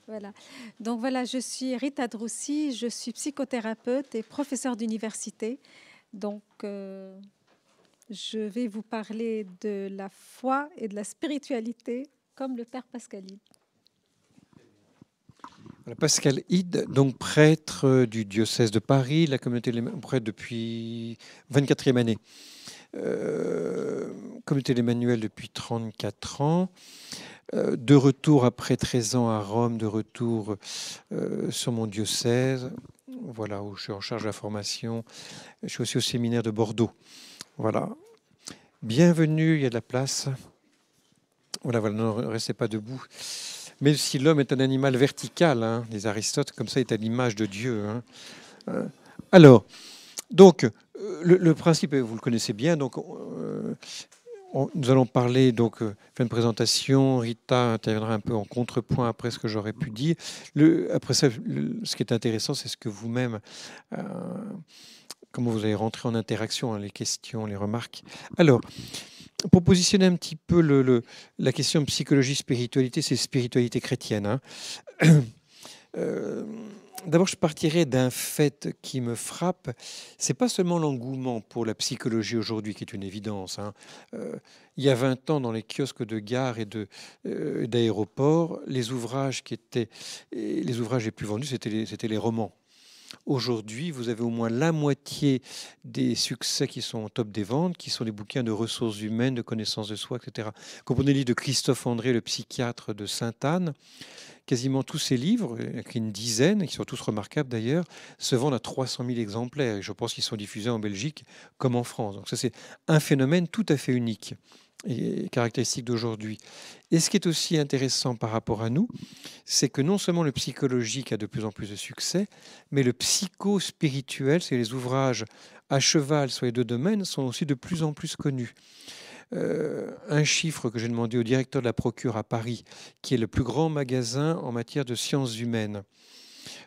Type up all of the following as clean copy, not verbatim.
Voilà. Donc voilà, je suis Rita Droussi, je suis psychothérapeute et professeure d'université. Donc, je vais vous parler de la foi et de la spiritualité comme le Père Pascaline. Voilà, Pascal Hide, donc prêtre du diocèse de Paris, la communauté des prêtre depuis 24e année. Communauté d'Emmanuel depuis 34 ans. De retour après 13 ans à Rome, de retour sur mon diocèse, voilà, où je suis en charge de la formation. Je suis aussi au séminaire de Bordeaux. Voilà. Bienvenue, il y a de la place. Voilà, voilà, ne restez pas debout. Même si l'homme est un animal vertical, hein, les Aristotes, comme ça, est à l'image de Dieu. Hein. Alors, donc, le principe, vous le connaissez bien. Donc, nous allons parler, donc, faire une présentation. Rita interviendra un peu en contrepoint après ce que j'aurais pu dire. Après ça, ce qui est intéressant, c'est ce que vous-même, comment vous allez rentrer en interaction, hein, les questions, les remarques. Alors, pour positionner un petit peu la question psychologie, spiritualité, c'est spiritualité chrétienne. Hein. D'abord, je partirais d'un fait qui me frappe. C'est pas seulement l'engouement pour la psychologie aujourd'hui, qui est une évidence. Hein. Il y a 20 ans, dans les kiosques de gare et d'aéroports, les ouvrages les plus vendus, c'était les romans. Aujourd'hui, vous avez au moins la moitié des succès qui sont au top des ventes, qui sont des bouquins de ressources humaines, de connaissances de soi, etc. Comprenez le livre de Christophe André, le psychiatre de Sainte-Anne. Quasiment tous ces livres, il y en a une dizaine, qui sont tous remarquables d'ailleurs, se vendent à 300 000 exemplaires. Et je pense qu'ils sont diffusés en Belgique comme en France. Donc ça, c'est un phénomène tout à fait unique et caractéristique d'aujourd'hui. Et ce qui est aussi intéressant par rapport à nous, c'est que non seulement le psychologique a de plus en plus de succès, mais le psycho-spirituel, c'est les ouvrages à cheval sur les deux domaines, sont aussi de plus en plus connus. Un chiffre que j'ai demandé au directeur de la Procure à Paris, qui est le plus grand magasin en matière de sciences humaines.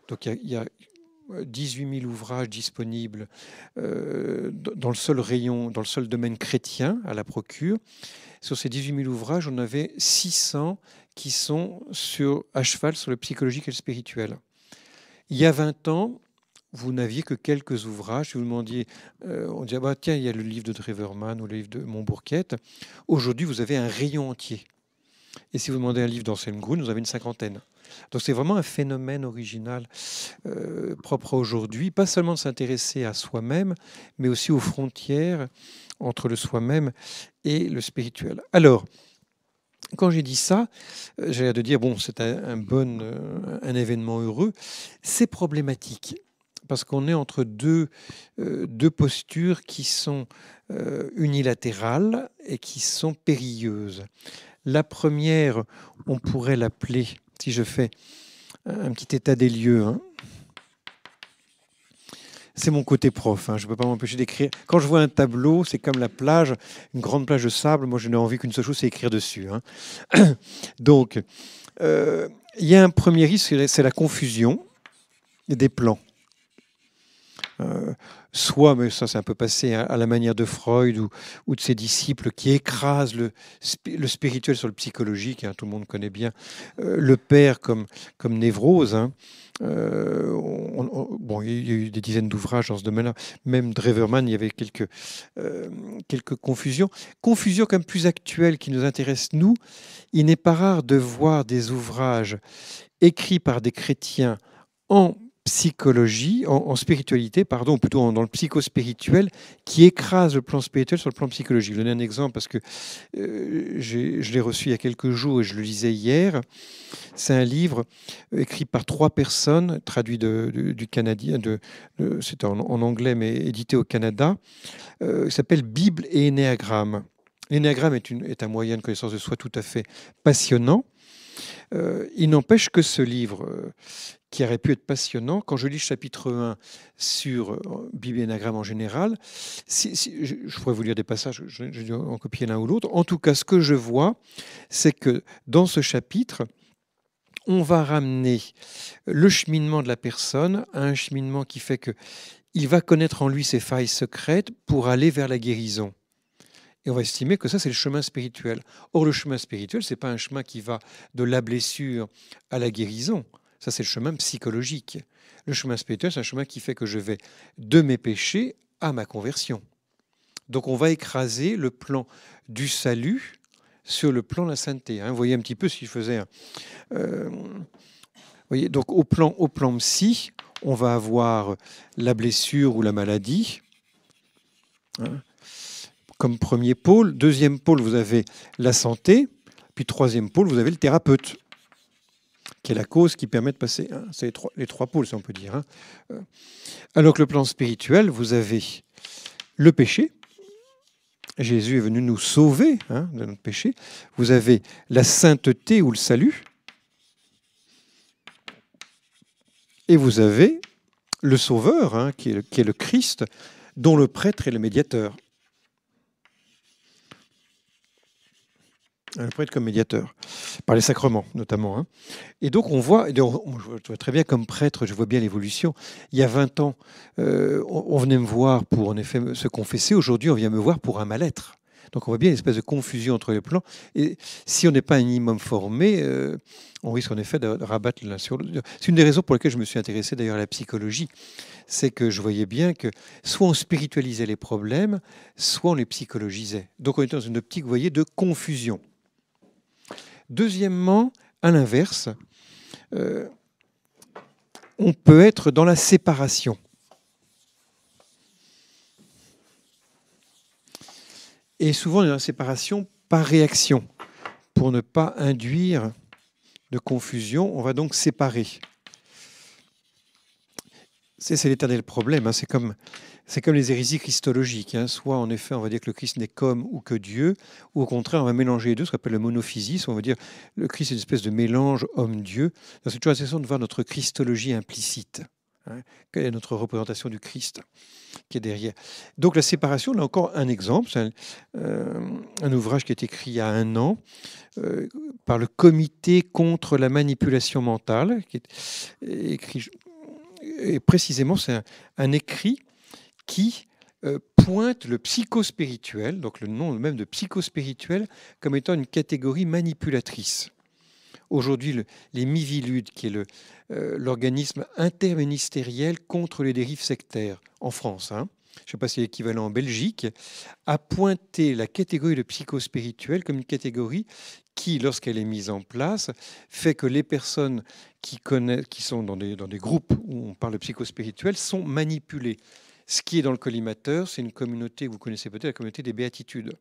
Donc il y a 18 000 ouvrages disponibles dans le seul rayon, dans le seul domaine chrétien à la Procure. Sur ces 18 000 ouvrages, on avait 600 qui sont à cheval sur le psychologique et le spirituel. Il y a 20 ans, vous n'aviez que quelques ouvrages. Si vous demandiez, on disait, bah, tiens, il y a le livre de Dreverman ou le livre de Montbourquette. Aujourd'hui, vous avez un rayon entier. Et si vous demandez un livre d'Anselm Grün, vous avez une cinquantaine. Donc c'est vraiment un phénomène original propre à aujourd'hui, pas seulement de s'intéresser à soi-même, mais aussi aux frontières entre le soi-même et le spirituel. Alors, quand j'ai dit ça, j'ai l'air de dire, bon, c'est un événement heureux. C'est problématique parce qu'on est entre deux postures qui sont unilatérales et qui sont périlleuses. La première, on pourrait l'appeler, si je fais un petit état des lieux, hein, c'est mon côté prof, hein, je ne peux pas m'empêcher d'écrire. Quand je vois un tableau, c'est comme la plage, une grande plage de sable, moi je n'ai envie qu'une seule chose, c'est écrire dessus. Hein. Donc, il y a un premier risque, c'est la confusion des plans. Soit, mais ça c'est un peu passé, hein, à la manière de Freud ou de ses disciples qui écrasent le spirituel sur le psychologique, hein, tout le monde connaît bien le père comme névrose. Hein. Bon, il y a eu des dizaines d'ouvrages dans ce domaine-là. Même Dreverman, il y avait quelques confusions. Confusions comme plus actuelles qui nous intéressent, nous. Il n'est pas rare de voir des ouvrages écrits par des chrétiens en psychologie, en spiritualité, pardon, ou plutôt dans le psychospirituel, qui écrase le plan spirituel sur le plan psychologique. Je vais donner un exemple parce que je l'ai reçu il y a quelques jours et je le lisais hier. C'est un livre écrit par 3 personnes, traduit du canadien, c'est en anglais mais édité au Canada. Il s'appelle Bible et Énéagramme. L'énéagramme est un moyen de connaissance de soi tout à fait passionnant. Il n'empêche que ce livre, qui aurait pu être passionnant, quand je lis chapitre 1 sur Bible et Énéagramme en général, je pourrais vous lire des passages, je vais en copier l'un ou l'autre. En tout cas, ce que je vois, c'est que dans ce chapitre, on va ramener le cheminement de la personne à un cheminement qui fait qu'il va connaître en lui ses failles secrètes pour aller vers la guérison. Et on va estimer que ça, c'est le chemin spirituel. Or, le chemin spirituel, ce n'est pas un chemin qui va de la blessure à la guérison. Ça, c'est le chemin psychologique. Le chemin spirituel, c'est un chemin qui fait que je vais de mes péchés à ma conversion. Donc, on va écraser le plan du salut sur le plan de la sainteté. Vous voyez un petit peu ce qu'il faisait. Voyez, donc, au plan psy, on va avoir la blessure ou la maladie, comme premier pôle. Deuxième pôle, vous avez la santé. Puis troisième pôle, vous avez le thérapeute, qui est la cause qui permet de passer. C'est les trois pôles, si on peut dire. Alors que le plan spirituel, vous avez le péché. Jésus est venu nous sauver de notre péché. Vous avez la sainteté ou le salut. Et vous avez le Sauveur, qui est le Christ, dont le prêtre est le médiateur. Le prêtre comme médiateur, par les sacrements notamment. Et donc on voit, je vois très bien comme prêtre, je vois bien l'évolution. Il y a 20 ans, on venait me voir pour en effet se confesser. Aujourd'hui, on vient me voir pour un mal-être. Donc on voit bien une espèce de confusion entre les plans. Et si on n'est pas un minimum formé, on risque en effet de rabattre l'un sur l'autre. C'est une des raisons pour lesquelles je me suis intéressé d'ailleurs à la psychologie. C'est que je voyais bien que soit on spiritualisait les problèmes, soit on les psychologisait. Donc on était dans une optique, vous voyez, de confusion. Deuxièmement, à l'inverse, on peut être dans la séparation. Et souvent, on est dans la séparation par réaction. Pour ne pas induire de confusion, on va donc séparer. C'est l'éternel problème. C'est comme les hérésies christologiques. Soit, en effet, on va dire que le Christ n'est qu'homme ou que Dieu, ou au contraire, on va mélanger les deux, ce qu'on appelle le monophysisme. On va dire que le Christ est une espèce de mélange homme-Dieu. C'est toujours intéressant de voir notre christologie implicite. Quelle est notre représentation du Christ qui est derrière. Donc la séparation, là encore un exemple, c'est un ouvrage qui est écrit il y a 1 an par le Comité contre la manipulation mentale, qui est écrit, et précisément c'est un écrit qui pointe le psychospirituel, donc le nom même de psychospirituel, comme étant une catégorie manipulatrice. Aujourd'hui, les Miviludes, qui est l'organisme interministériel contre les dérives sectaires en France, je ne sais pas si c'est l'équivalent en Belgique, a pointé la catégorie de psychospirituel comme une catégorie qui, lorsqu'elle est mise en place, fait que les personnes qui sont dans des groupes où on parle de psychospirituel sont manipulées. Ce qui est dans le collimateur, c'est une communauté, vous connaissez peut-être la communauté des béatitudes,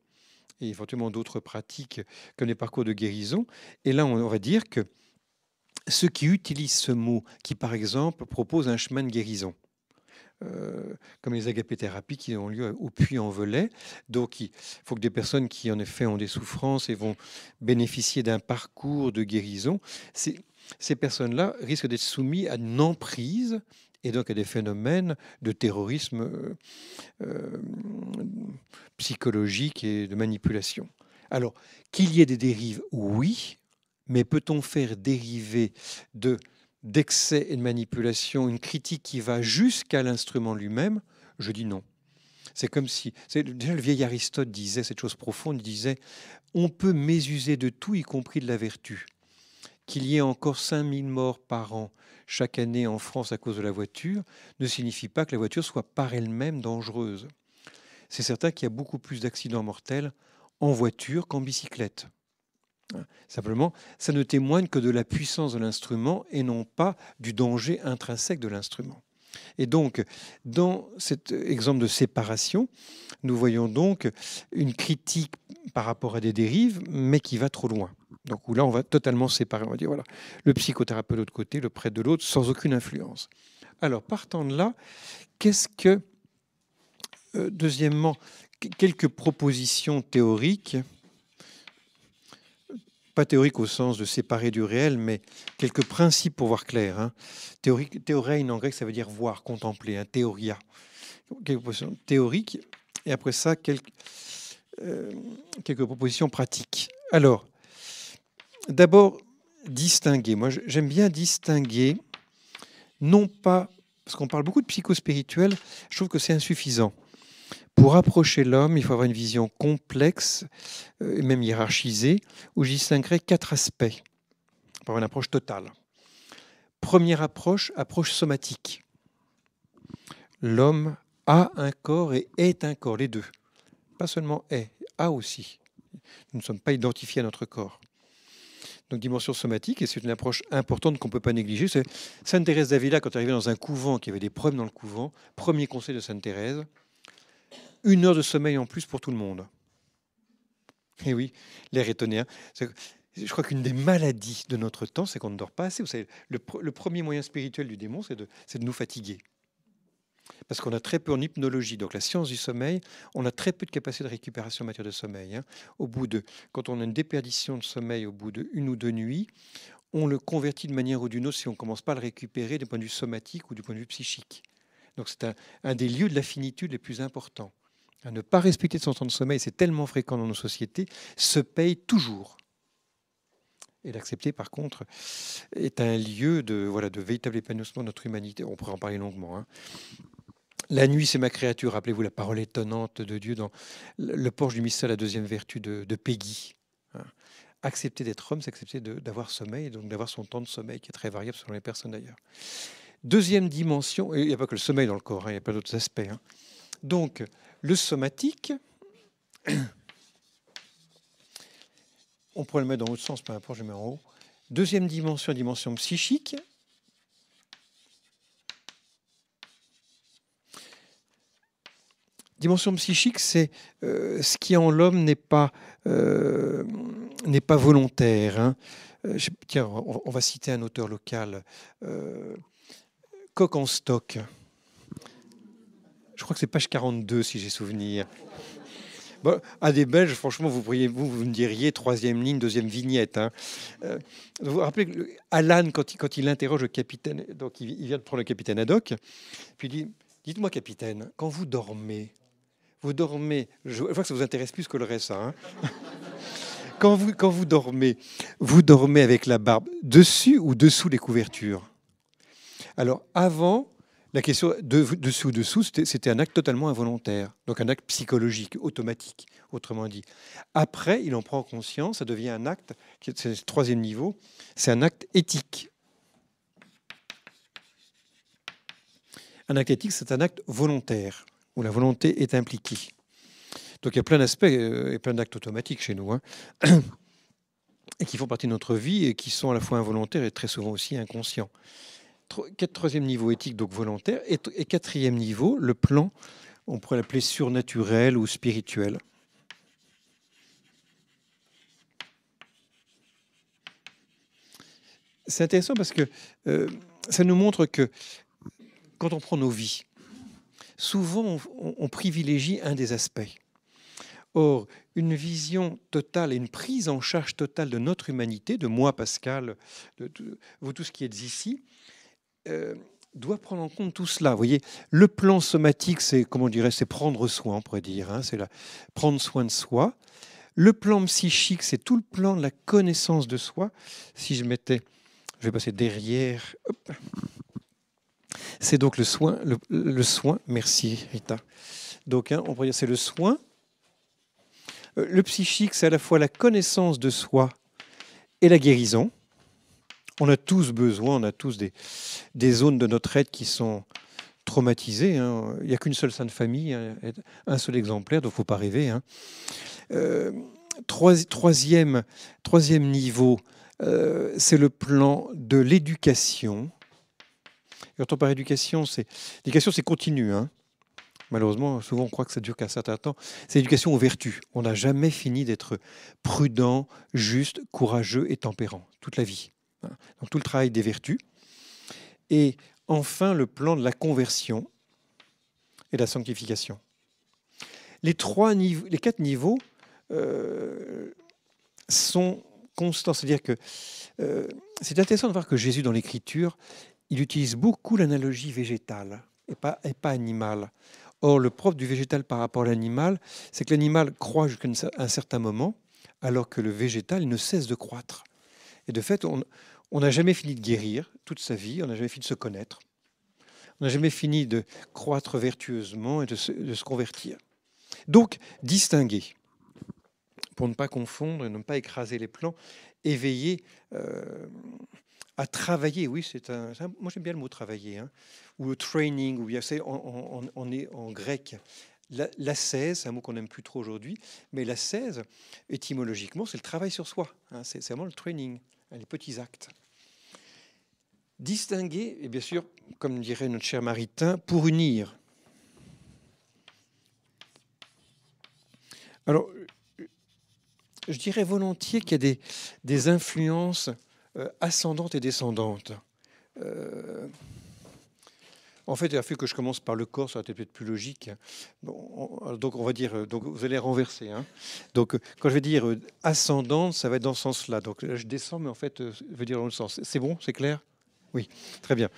et éventuellement d'autres pratiques comme les parcours de guérison. Et là, on va dire que ceux qui utilisent ce mot, qui par exemple proposent un chemin de guérison, comme les agapéthérapies qui ont lieu au Puy-en-Velay. Donc il faut que des personnes qui en effet ont des souffrances et vont bénéficier d'un parcours de guérison, ces personnes-là risquent d'être soumises à une emprise et donc à des phénomènes de terrorisme psychologique et de manipulation. Alors, qu'il y ait des dérives, oui, mais peut-on faire dériver d'excès et de manipulation une critique qui va jusqu'à l'instrument lui-même? Je dis non. C'est comme si... Déjà, le vieil Aristote disait cette chose profonde, il disait « On peut mésuser de tout, y compris de la vertu. Qu'il y ait encore 5000 morts par an chaque année en France à cause de la voiture ne signifie pas que la voiture soit par elle-même dangereuse. C'est certain qu'il y a beaucoup plus d'accidents mortels en voiture qu'en bicyclette. Simplement, ça ne témoigne que de la puissance de l'instrument et non pas du danger intrinsèque de l'instrument. Et donc, dans cet exemple de séparation, nous voyons donc une critique par rapport à des dérives, mais qui va trop loin. Donc où là, on va totalement séparer. On va dire, voilà, le psychothérapeute de l'autre côté, le prêtre de l'autre, sans aucune influence. Alors, partant de là, qu'est-ce que... deuxièmement, quelques propositions théoriques, pas théoriques au sens de séparer du réel, mais quelques principes pour voir clair. Théorein en grec, ça veut dire voir, contempler, théoria. Quelques propositions théoriques, et après ça, quelques propositions pratiques. Alors, d'abord, distinguer. Moi, j'aime bien distinguer, non pas, parce qu'on parle beaucoup de psychospirituel, je trouve que c'est insuffisant. Pour approcher l'homme, il faut avoir une vision complexe, et même hiérarchisée, où je distinguerai 4 aspects pour avoir une approche totale. Première approche, approche somatique. L'homme a un corps et est un corps, les deux. Pas seulement est, a aussi. Nous ne sommes pas identifiés à notre corps. Donc dimension somatique, et c'est une approche importante qu'on ne peut pas négliger. C'est Sainte Thérèse d'Avila, quand elle arrivait dans un couvent, qui avait des problèmes dans le couvent, premier conseil de Sainte Thérèse, 1 heure de sommeil en plus pour tout le monde. Et oui, l'air étonné. Je crois qu'une des maladies de notre temps, c'est qu'on ne dort pas assez. Vous savez, le premier moyen spirituel du démon, c'est de nous fatiguer. Parce qu'on a très peu en hypnologie, donc la science du sommeil, on a très peu de capacité de récupération en matière de sommeil. Quand on a une déperdition de sommeil au bout de 1 ou 2 nuits, on le convertit de manière ou d'une autre si on ne commence pas à le récupérer du point de vue somatique ou du point de vue psychique. Donc c'est un des lieux de la finitude les plus importants. À ne pas respecter son temps de sommeil, c'est tellement fréquent dans nos sociétés, se paye toujours. Et l'accepter, par contre, est un lieu de véritable épanouissement de notre humanité. On pourrait en parler longuement. La nuit, c'est ma créature. Rappelez-vous la parole étonnante de Dieu dans le porche du mystère, la deuxième vertu de Peggy. Accepter d'être homme, c'est accepter d'avoir sommeil, donc d'avoir son temps de sommeil, qui est très variable selon les personnes d'ailleurs. Deuxième dimension, et il n'y a pas que le sommeil dans le corps, il y a pas d'autres aspects. Donc, le somatique, on pourrait le mettre dans l'autre sens, peu importe, je le mets en haut. Deuxième dimension, dimension psychique. Dimension psychique, c'est ce qui en l'homme n'est pas volontaire. Tiens, on va citer un auteur local, Coq en stock. Je crois que c'est page 42, si j'ai souvenir. Bon, à des Belges, franchement, vous me diriez troisième ligne, deuxième vignette. Vous vous rappelez que Alan, quand il interroge le capitaine, donc il vient de prendre le capitaine Haddock, puis il dit, dites-moi capitaine, quand vous dormez, je vois que ça vous intéresse plus que le reste, ça. Quand vous dormez avec la barbe dessus ou dessous les couvertures? Alors, avant, la question dessous, c'était un acte totalement involontaire, donc un acte psychologique, automatique, autrement dit. Après, il en prend conscience, ça devient un acte, c'est le 3e niveau, c'est un acte éthique. Un acte éthique, c'est un acte volontaire, où la volonté est impliquée. Donc il y a plein d'aspects et plein d'actes automatiques chez nous, et qui font partie de notre vie et qui sont à la fois involontaires et très souvent aussi inconscients. 3e niveau éthique, donc volontaire, et 4e niveau, le plan, on pourrait l'appeler surnaturel ou spirituel. C'est intéressant parce que ça nous montre que quand on prend nos vies, souvent on privilégie un des aspects. Or, une vision totale et une prise en charge totale de notre humanité, de moi, Pascal, de vous tous qui êtes ici, doit prendre en compte tout cela. Vous voyez, le plan somatique, c'est, comment on dirait, c'est prendre soin, on pourrait dire, c'est prendre soin de soi. Le plan psychique, c'est tout le plan de la connaissance de soi. Si je vais passer derrière, hop. C'est donc le soin, le soin, merci Rita. Donc, on pourrait dire c'est le soin. Le psychique, c'est à la fois la connaissance de soi et la guérison. On a tous besoin, on a tous des zones de notre être qui sont traumatisées. Il n'y a qu'une seule sainte famille, un seul exemplaire, donc il ne faut pas rêver. Troisième niveau, c'est le plan de l'éducation. Quand on parle d'éducation, l'éducation, c'est continu. Malheureusement, souvent on croit que ça dure qu'un certain temps. C'est l'éducation aux vertus. On n'a jamais fini d'être prudent, juste, courageux et tempérant, toute la vie. Donc tout le travail des vertus. Et enfin, le plan de la conversion et de la sanctification. Les 4 niveaux sont constants. C'est-à-dire que c'est intéressant de voir que Jésus, dans l'Écriture, il utilise beaucoup l'analogie végétale et pas animale. Or, le propre du végétal par rapport à l'animal, c'est que l'animal croît jusqu'à un certain moment, alors que le végétal, il ne cesse de croître. Et de fait, on n'a jamais fini de guérir toute sa vie, on n'a jamais fini de se connaître. On n'a jamais fini de croître vertueusement et de se convertir. Donc, distinguer, pour ne pas confondre et ne pas écraser les plans, et veiller à travailler. Oui, moi j'aime bien le mot travailler, hein, ou le training, ou on est en grec. L'ascèse, c'est un mot qu'on n'aime plus trop aujourd'hui, mais l'ascèse, étymologiquement, c'est le travail sur soi. Hein, c'est vraiment le training, hein, les petits actes. Distinguer, et bien sûr, comme dirait notre cher Maritain, pour unir. Alors, je dirais volontiers qu'il y a des influences ascendantes et descendantes. En fait, il a fallu que je commence par le corps, ça aurait été peut-être plus logique. Bon, donc, on va dire, donc vous allez renverser. Hein. Donc, quand je vais dire ascendante, ça va être dans ce sens-là. Donc, là, je descends, mais en fait, je veux dire dans le sens. C'est bon, c'est clair? Oui, très bien.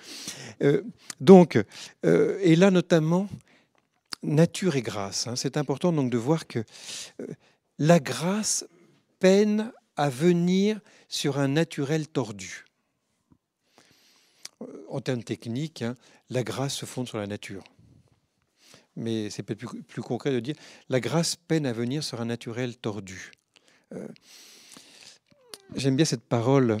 Et là, notamment, nature et grâce. Hein. C'est important donc de voir que la grâce peine à venir sur un naturel tordu. En termes techniques, hein, la grâce se fonde sur la nature. Mais c'est peut-être plus concret de dire la grâce peine à venir sur un naturel tordu. J'aime bien cette parole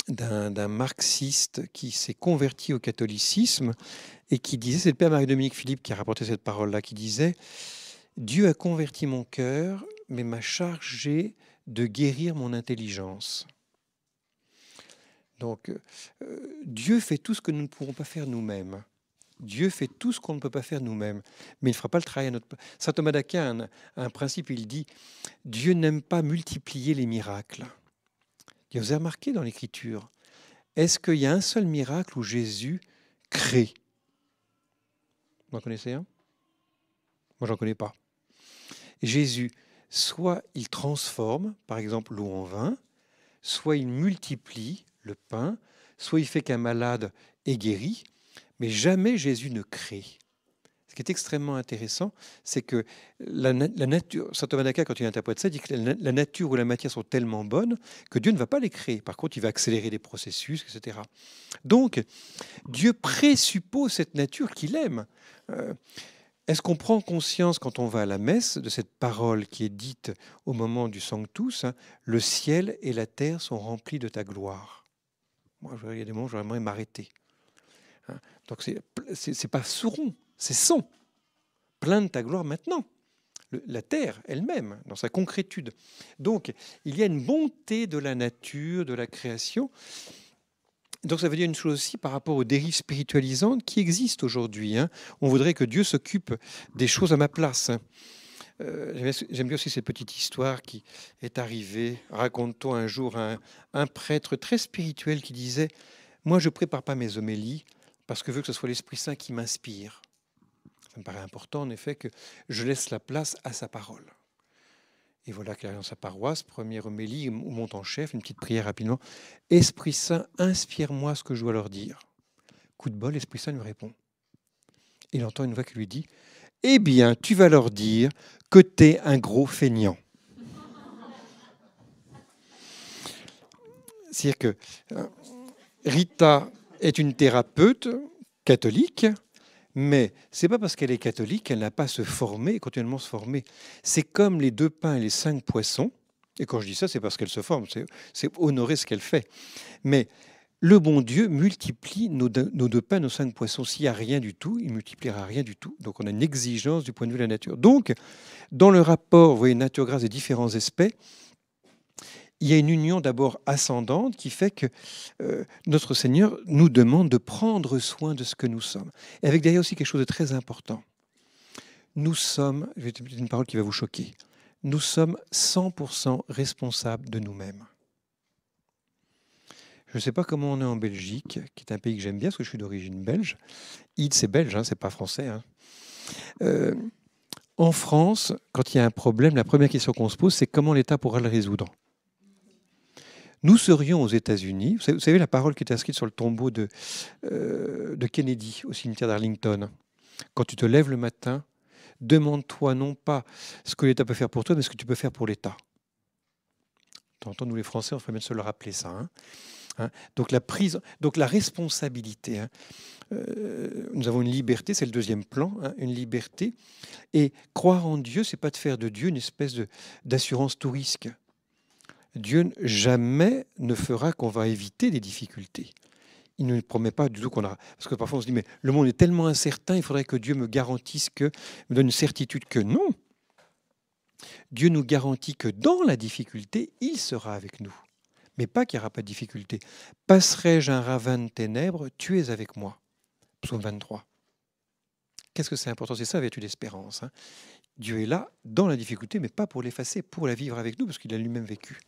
d'un marxiste qui s'est converti au catholicisme et qui disait, c'est le père Marie-Dominique Philippe qui a rapporté cette parole-là, qui disait « Dieu a converti mon cœur, mais m'a chargé de guérir mon intelligence. » Donc, Dieu fait tout ce que nous ne pourrons pas faire nous-mêmes. Dieu fait tout ce qu'on ne peut pas faire nous-mêmes, mais il ne fera pas le travail à notre place. Saint Thomas d'Aquin a un principe, il dit « Dieu n'aime pas multiplier les miracles. » Vous avez remarqué dans l'Écriture, est-ce qu'il y a un seul miracle où Jésus crée? Vous en connaissez un? Moi, j'en connais pas. Jésus, soit il transforme, par exemple, l'eau en vin, soit il multiplie le pain, soit il fait qu'un malade est guéri, mais jamais Jésus ne crée. Ce qui est extrêmement intéressant, c'est que la nature, saint Thomas d'Aquin, quand il interprète ça, dit que la nature ou la matière sont tellement bonnes que Dieu ne va pas les créer. Par contre, il va accélérer les processus, etc. Donc, Dieu présuppose cette nature qu'il aime. Est-ce qu'on prend conscience, quand on va à la messe, de cette parole qui est dite au moment du Sanctus, hein, le ciel et la terre sont remplis de ta gloire. Moi, il y a des moments où j'aimerais m'arrêter. Hein. Donc, c'est pas sourd, c'est son. Plein de ta gloire maintenant. La terre elle-même, dans sa concrétude. Donc, il y a une bonté de la nature, de la création. Donc, ça veut dire une chose aussi par rapport aux dérives spiritualisantes qui existent aujourd'hui. Hein. On voudrait que Dieu s'occupe des choses à ma place. Hein. J'aime bien aussi cette petite histoire qui est arrivée. Raconte-t-on un jour un prêtre très spirituel qui disait « Moi, je ne prépare pas mes homélies parce que je veux que ce soit l'Esprit Saint qui m'inspire. » Ça me paraît important, en effet, que je laisse la place à sa parole. Et voilà qu'il arrive dans sa paroisse, première homélie, où monte en chef, une petite prière rapidement. « Esprit Saint, inspire-moi ce que je dois leur dire. » Coup de bol, l'Esprit Saint lui répond. Il entend une voix qui lui dit « Eh bien, tu vas leur dire que t'es un gros feignant. » C'est-à-dire que Rita est une thérapeute catholique, mais ce n'est pas parce qu'elle est catholique qu'elle n'a pas à se former, continuellement se former. C'est comme les 2 pains et les 5 poissons. Et quand je dis ça, c'est parce qu'elle se forme, c'est honorer ce qu'elle fait. Mais le bon Dieu multiplie nos 2 pains, nos 5 poissons. S'il n'y a rien du tout, il ne multipliera rien du tout. Donc on a une exigence du point de vue de la nature. Donc, dans le rapport, vous voyez, nature-grâce des différents aspects, il y a une union d'abord ascendante qui fait que notre Seigneur nous demande de prendre soin de ce que nous sommes. Et avec derrière aussi quelque chose de très important. Nous sommes, je vais te dire une parole qui va vous choquer, nous sommes 100% responsables de nous-mêmes. Je ne sais pas comment on est en Belgique, qui est un pays que j'aime bien parce que je suis d'origine belge. C'est belge, hein, c'est pas français. Hein. En France, quand il y a un problème, la première question qu'on se pose, c'est comment l'État pourra le résoudre. Nous serions aux États-Unis. Vous savez la parole qui est inscrite sur le tombeau de Kennedy au cimetière d'Arlington. Quand tu te lèves le matin, demande-toi non pas ce que l'État peut faire pour toi, mais ce que tu peux faire pour l'État. T'entends, nous les Français, on ferait bien de se le rappeler ça. Hein. Donc la responsabilité. Hein. Nous avons une liberté, c'est le deuxième plan, hein, une liberté. Et croire en Dieu, c'est pas de faire de Dieu une espèce d'assurance tout risque. Dieu jamais ne fera qu'on va éviter des difficultés. Il ne promet pas du tout qu'on aura. Parce que parfois on se dit, mais le monde est tellement incertain, il faudrait que Dieu me garantisse que, me donne une certitude que non. Dieu nous garantit que dans la difficulté, il sera avec nous. Mais pas qu'il n'y aura pas de difficulté. Passerai-je un ravin de ténèbres, tu es avec moi. Psaume 23. Qu'est-ce que c'est important? C'est ça, la vertu d'espérance. Hein. Dieu est là dans la difficulté, mais pas pour l'effacer, pour la vivre avec nous, parce qu'il a lui-même vécu.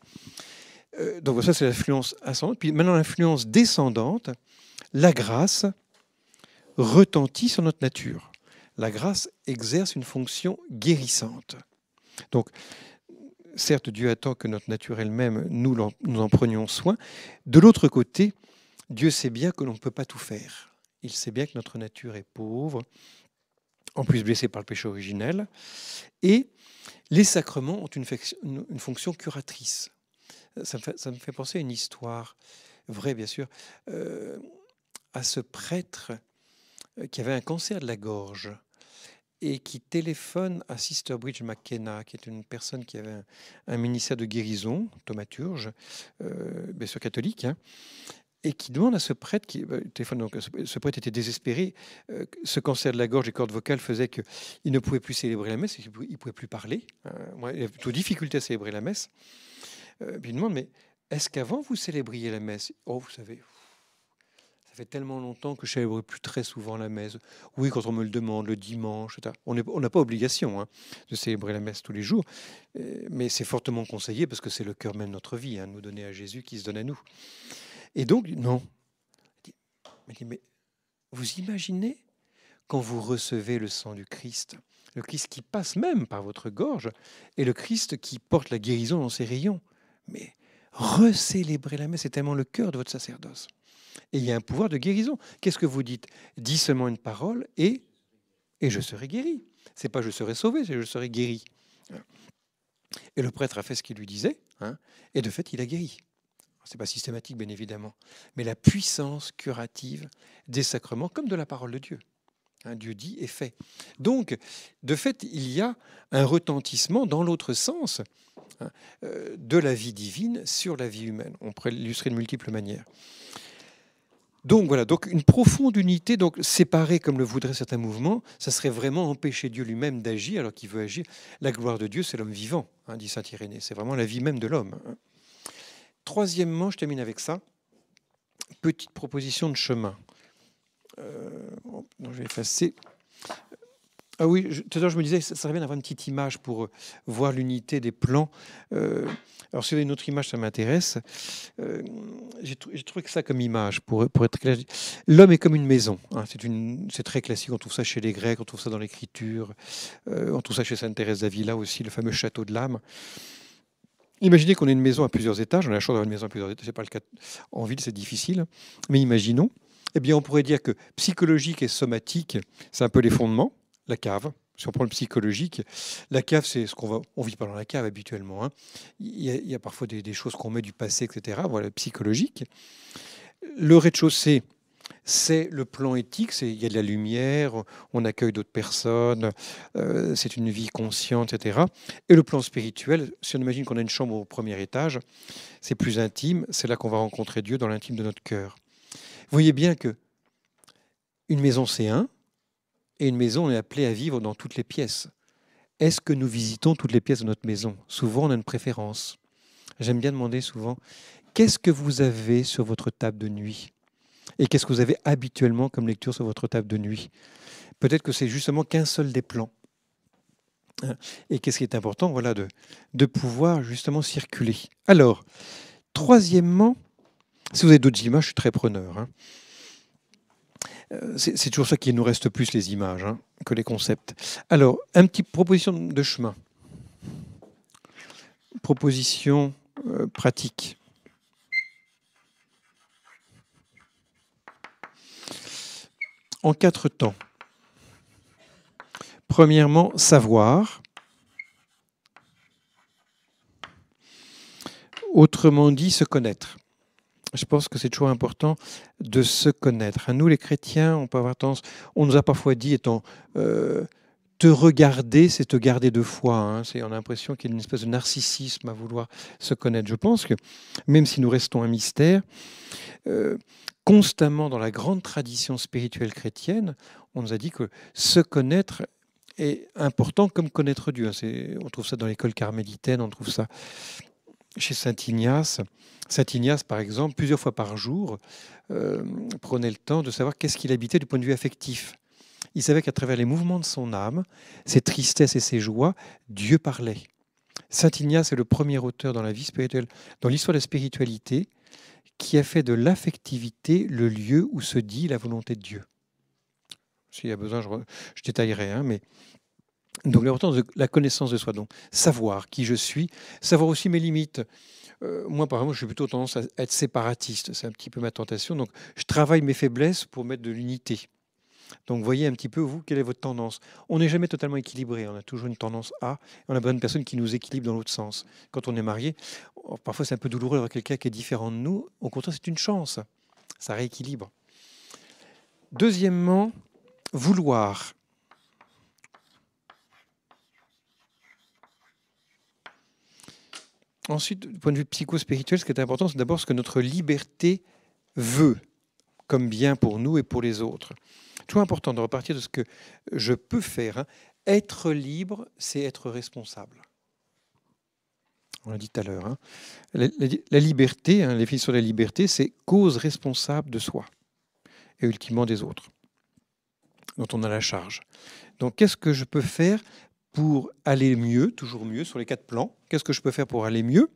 Donc ça, c'est l'influence ascendante. Puis maintenant, l'influence descendante, la grâce retentit sur notre nature. La grâce exerce une fonction guérissante. Donc, certes, Dieu attend que notre nature elle-même, nous en prenions soin. De l'autre côté, Dieu sait bien que l'on ne peut pas tout faire. Il sait bien que notre nature est pauvre, en plus blessée par le péché originel. Et les sacrements ont une fonction curatrice. Ça me fait penser à une histoire vraie, bien sûr, à ce prêtre qui avait un cancer de la gorge et qui téléphone à Sister Bridge McKenna, qui est une personne qui avait un ministère de guérison, thaumaturge, bien sûr catholique, hein, et qui demande à ce prêtre, ce prêtre était désespéré, ce cancer de la gorge et cordes vocales faisait qu'il ne pouvait plus célébrer la messe, il ne pouvait plus parler, il avait plutôt difficulté à célébrer la messe. Puis il demande, mais est-ce qu'avant vous célébriez la messe? Oh, vous savez, ça fait tellement longtemps que je ne célèbre plus très souvent la messe. Oui, quand on me le demande, le dimanche, etc. On n'a pas obligation hein, de célébrer la messe tous les jours, mais c'est fortement conseillé parce que c'est le cœur même de notre vie, hein, nous donner à Jésus qui se donne à nous. Et donc, non. Mais vous imaginez quand vous recevez le sang du Christ, le Christ qui passe même par votre gorge, et le Christ qui porte la guérison dans ses rayons. Mais recélébrer la messe, c'est tellement le cœur de votre sacerdoce. Et il y a un pouvoir de guérison. Qu'est-ce que vous dites? Dis seulement une parole et je serai guéri. C'est pas je serai sauvé, c'est je serai guéri. Et le prêtre a fait ce qu'il lui disait, hein, et de fait, il a guéri. C'est pas systématique, bien évidemment, mais la puissance curative des sacrements, comme de la parole de Dieu. Hein, Dieu dit et fait. Donc, de fait, il y a un retentissement dans l'autre sens hein, de la vie divine sur la vie humaine. On pourrait l'illustrer de multiples manières. Donc voilà, donc une profonde unité, donc séparée comme le voudraient certains mouvements, ça serait vraiment empêcher Dieu lui-même d'agir alors qu'il veut agir. La gloire de Dieu, c'est l'homme vivant, hein, dit saint Irénée. C'est vraiment la vie même de l'homme. Hein. Troisièmement, je termine avec ça, petite proposition de chemin. Je vais effacer. Ah oui, tout à l'heure je me disais, ça serait bien d'avoir une petite image pour voir l'unité des plans. Alors si vous avez une autre image, ça m'intéresse. J'ai trouvé que ça comme image, pour être clair. L'homme est comme une maison. Hein, c'est très classique, on trouve ça chez les Grecs, on trouve ça dans l'Écriture, on trouve ça chez Sainte Thérèse d'Avila aussi, le fameux château de l'âme. Imaginez qu'on ait une maison à plusieurs étages, on a la chance d'avoir une maison à plusieurs étages, c'est pas le cas en ville, c'est difficile, mais imaginons, eh bien on pourrait dire que psychologique et somatique, c'est un peu les fondements. La cave, si on prend le psychologique, la cave, c'est ce on ne vit pas dans la cave habituellement. Hein. Il y a parfois des choses qu'on met du passé, etc. Voilà, psychologique. Le rez-de-chaussée, c'est le plan éthique, il y a de la lumière, on accueille d'autres personnes, c'est une vie consciente, etc. Et le plan spirituel, si on imagine qu'on a une chambre au premier étage, c'est plus intime, c'est là qu'on va rencontrer Dieu dans l'intime de notre cœur. Vous voyez bien que une maison, c'est un, et une maison, on est appelé à vivre dans toutes les pièces. Est-ce que nous visitons toutes les pièces de notre maison? Souvent, on a une préférence. J'aime bien demander souvent, qu'est-ce que vous avez sur votre table de nuit? Et qu'est-ce que vous avez habituellement comme lecture sur votre table de nuit? Peut-être que c'est justement qu'un seul des plans. Et qu'est-ce qui est important? Voilà, de pouvoir justement circuler. Alors, troisièmement, si vous avez d'autres images, je suis très preneur. Hein. C'est toujours ça qui nous reste plus, les images, hein, que les concepts. Alors, une petite proposition de chemin. Proposition pratique. En 4 temps. Premièrement, savoir. Autrement dit, se connaître. je pense que c'est toujours important de se connaître. Nous, les chrétiens, on peut avoir tendance, on nous a parfois dit, étant te regarder, c'est te garder de foi. On a l'impression qu'il y a une espèce de narcissisme à vouloir se connaître. Je pense que même si nous restons un mystère, constamment dans la grande tradition spirituelle chrétienne, on nous a dit que se connaître est important comme connaître Dieu. On trouve ça dans l'école carmélitaine, on trouve ça chez Saint Ignace. Saint Ignace, par exemple, plusieurs fois par jour, prenait le temps de savoir qu'est-ce qu'il habitait du point de vue affectif. Il savait qu'à travers les mouvements de son âme, ses tristesses et ses joies, Dieu parlait. Saint Ignace est le premier auteur dans la vie spirituelle, dans l'histoire de la spiritualité, qui a fait de l'affectivité le lieu où se dit la volonté de Dieu. S'il y a besoin, je détaillerai, mais donc l'importance de la connaissance de soi, donc savoir qui je suis, savoir aussi mes limites. Moi, par exemple, j'ai plutôt tendance à être séparatiste, c'est un petit peu ma tentation, donc je travaille mes faiblesses pour mettre de l'unité. Donc voyez un petit peu, vous, quelle est votre tendance. On n'est jamais totalement équilibré, on a toujours une tendance A, on a besoin d'une personne qui nous équilibre dans l'autre sens. Quand on est marié, parfois c'est un peu douloureux d'avoir quelqu'un qui est différent de nous, au contraire c'est une chance, ça rééquilibre. Deuxièmement, vouloir. Ensuite, du point de vue psycho-spirituel, ce qui est important, c'est d'abord ce que notre liberté veut, comme bien pour nous et pour les autres. Toujours important de repartir de ce que je peux faire. Être libre, c'est être responsable. On l'a dit tout à l'heure. La liberté, la définition de la liberté, c'est cause responsable de soi et ultimement des autres, dont on a la charge. Donc, qu'est-ce que je peux faire pour aller mieux, toujours mieux, sur les 4 plans? Qu'est-ce que je peux faire pour aller mieux?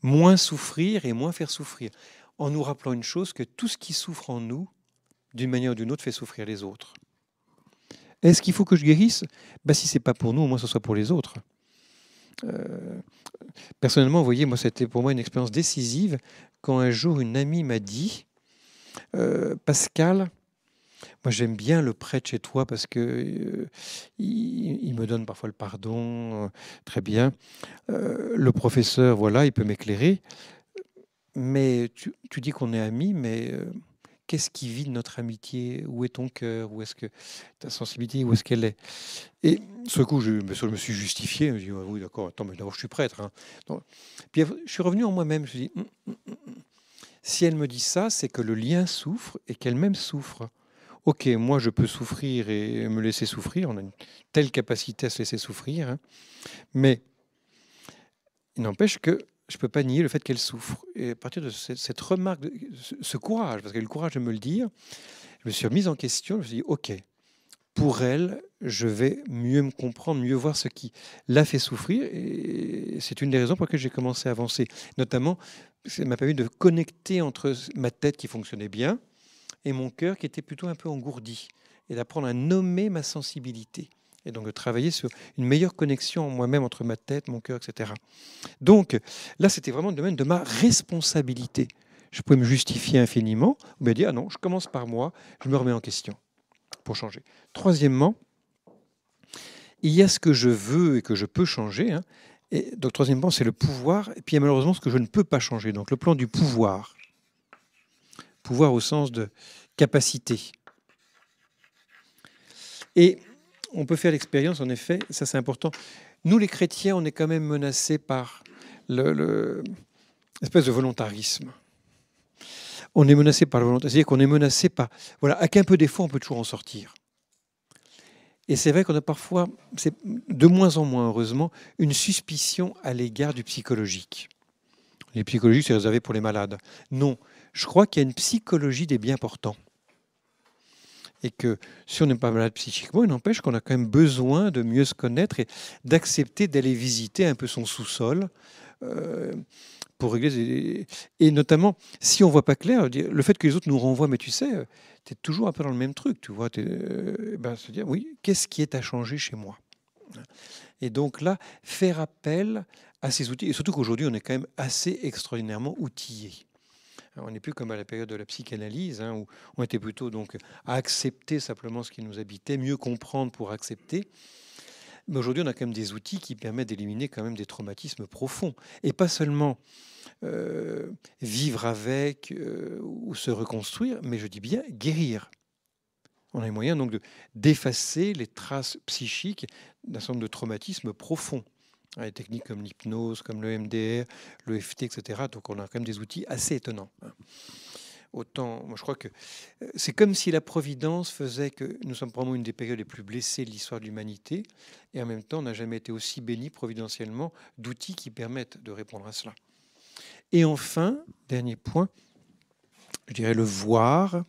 Moins souffrir et moins faire souffrir. En nous rappelant une chose, que tout ce qui souffre en nous, d'une manière ou d'une autre, fait souffrir les autres. Est-ce qu'il faut que je guérisse? Si ce n'est pas pour nous, au moins ce soit pour les autres. Personnellement, vous voyez, moi, c'était pour moi une expérience décisive quand un jour une amie m'a dit Pascal, moi j'aime bien le prêtre chez toi parce que il me donne parfois le pardon, très bien. Le professeur, voilà, il peut m'éclairer. Mais tu dis qu'on est amis, mais qu'est-ce qui vide notre amitié? Où est ton cœur? Où est-ce que ta sensibilité? Où est-ce qu'elle est? Et ce coup, je me suis justifié. Je me suis dit, oui, d'accord, attends, mais d'abord, je suis prêtre. Donc, puis je suis revenu en moi-même. Je me suis dit, si elle me dit ça, c'est que le lien souffre et qu'elle-même souffre. Ok, moi, je peux souffrir et me laisser souffrir. On a une telle capacité à se laisser souffrir. Mais il n'empêche que je ne peux pas nier le fait qu'elle souffre. Et à partir de cette remarque, ce courage, parce qu'elle a eu le courage de me le dire, je me suis remise en question. Je me suis dit, ok, pour elle, je vais mieux me comprendre, mieux voir ce qui l'a fait souffrir. Et c'est une des raisons pour lesquelles j'ai commencé à avancer. Notamment, ça m'a permis de connecter entre ma tête qui fonctionnait bien et mon cœur qui était plutôt un peu engourdi. Et d'apprendre à nommer ma sensibilité. Et donc de travailler sur une meilleure connexion en moi-même entre ma tête, mon cœur, etc. Donc là, c'était vraiment le domaine de ma responsabilité. Je pouvais me justifier infiniment, ou bien dire, ah non, je commence par moi, je me remets en question pour changer. Troisièmement, il y a ce que je veux et que je peux changer. Et donc, troisièmement, c'est le pouvoir. Et puis, il y a malheureusement ce que je ne peux pas changer. Donc, le plan du pouvoir. Pouvoir au sens de capacité. Et on peut faire l'expérience, en effet, ça c'est important. Nous, les chrétiens, on est quand même menacés par l'espèce de volontarisme. On est menacé par le volontarisme. C'est-à-dire qu'on est menacé par... Voilà, avec un peu d'effort, on peut toujours en sortir. Et c'est vrai qu'on a parfois, c'est de moins en moins heureusement, une suspicion à l'égard du psychologique. Les psychologiques, c'est réservé pour les malades. Non, je crois qu'il y a une psychologie des bien portants. Et que si on n'est pas malade psychiquement, il n'empêche qu'on a quand même besoin de mieux se connaître et d'accepter d'aller visiter un peu son sous-sol pour régler. Et notamment, si on ne voit pas clair, le fait que les autres nous renvoient, mais tu sais, tu es toujours un peu dans le même truc, tu vois. Se dire, oui, qu'est-ce qui est à changer chez moi? Et donc là, faire appel à ces outils, et surtout qu'aujourd'hui, on est quand même assez extraordinairement outillés. On n'est plus comme à la période de la psychanalyse, où on était plutôt donc à accepter simplement ce qui nous habitait, mieux comprendre pour accepter. Mais aujourd'hui, on a quand même des outils qui permettent d'éliminer quand même des traumatismes profonds. Et pas seulement vivre avec ou se reconstruire, mais je dis bien guérir. On a les moyens donc d'effacer les traces psychiques d'un certain nombre de traumatismes profonds. Des techniques comme l'hypnose, comme le MDR, l'EFT, etc. Donc on a quand même des outils assez étonnants. Autant, moi je crois que c'est comme si la Providence faisait que nous sommes probablement une des périodes les plus blessées de l'histoire de l'humanité, et en même temps on n'a jamais été aussi béni providentiellement d'outils qui permettent de répondre à cela. Et enfin, dernier point, je dirais le voir,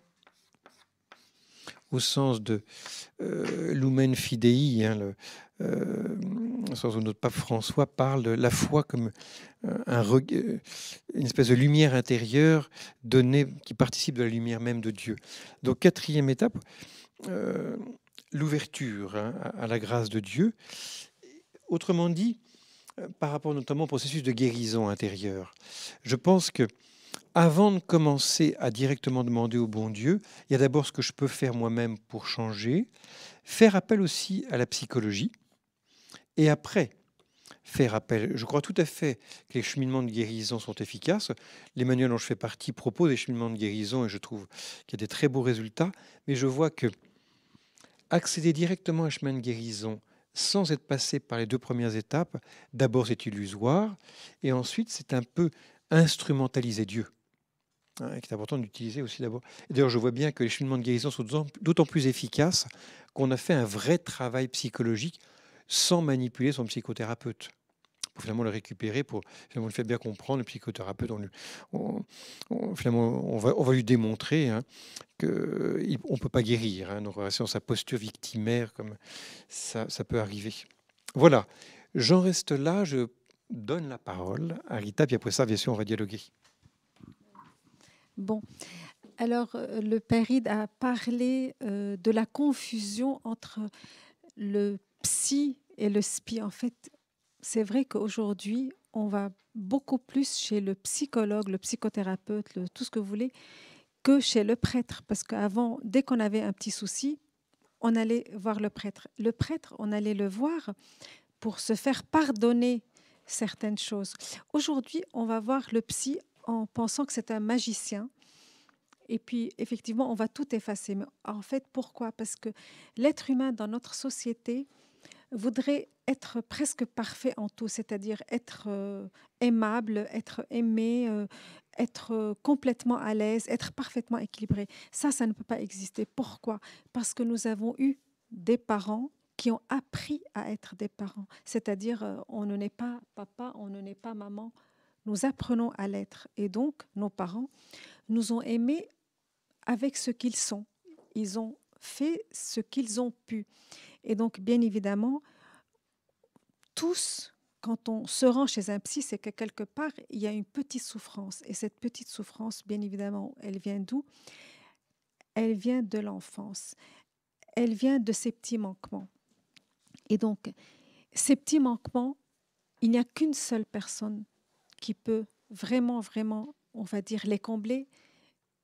au sens de Lumen Fidei, au sens où notre pape François parle de la foi comme une espèce de lumière intérieure donnée, qui participe de la lumière même de Dieu. Donc, quatrième étape, l'ouverture à la grâce de Dieu. Autrement dit, par rapport notamment au processus de guérison intérieure, je pense que avant de commencer à directement demander au bon Dieu, il y a d'abord ce que je peux faire moi-même pour changer, faire appel aussi à la psychologie, et après, faire appel. Je crois tout à fait que les cheminements de guérison sont efficaces. Les manuels dont je fais partie proposent des cheminements de guérison et je trouve qu'il y a des très beaux résultats, mais je vois que accéder directement à un chemin de guérison sans être passé par les deux premières étapes, d'abord c'est illusoire, et ensuite c'est un peu instrumentaliser Dieu. Qui est important d'utiliser aussi d'abord. D'ailleurs, je vois bien que les cheminements de guérison sont d'autant plus efficaces qu'on a fait un vrai travail psychologique sans manipuler son psychothérapeute. Pour finalement le récupérer, pour finalement le faire bien comprendre, le psychothérapeute, finalement, on va lui démontrer qu'on ne peut pas guérir. Donc, on va rester dans sa posture victimaire, comme ça peut arriver. Voilà, j'en reste là, je donne la parole à Rita, puis après ça, bien sûr, on va dialoguer. Bon, alors le Père Ide a parlé de la confusion entre le psy et le spi. En fait, c'est vrai qu'aujourd'hui, on va beaucoup plus chez le psychologue, le psychothérapeute, tout ce que vous voulez, que chez le prêtre. Parce qu'avant, dès qu'on avait un petit souci, on allait voir le prêtre. Le prêtre, on allait le voir pour se faire pardonner certaines choses. Aujourd'hui, on va voir le psy en pensant que c'est un magicien. Et puis, effectivement, on va tout effacer. Mais en fait, pourquoi? Parce que l'être humain dans notre société voudrait être presque parfait en tout, c'est-à-dire être aimable, être aimé, être complètement à l'aise, être parfaitement équilibré. Ça ne peut pas exister. Pourquoi? Parce que nous avons eu des parents qui ont appris à être des parents, c'est-à-dire on ne naît pas papa, on ne naît pas maman, nous apprenons à l'être. Et donc, nos parents nous ont aimés avec ce qu'ils sont. Ils ont fait ce qu'ils ont pu. Et donc, bien évidemment, tous, quand on se rend chez un psy, c'est que quelque part, il y a une petite souffrance. Et cette petite souffrance, bien évidemment, elle vient d'où? Elle vient de l'enfance. Elle vient de ces petits manquements. Et donc, ces petits manquements, il n'y a qu'une seule personne qui peut vraiment, vraiment, on va dire, les combler,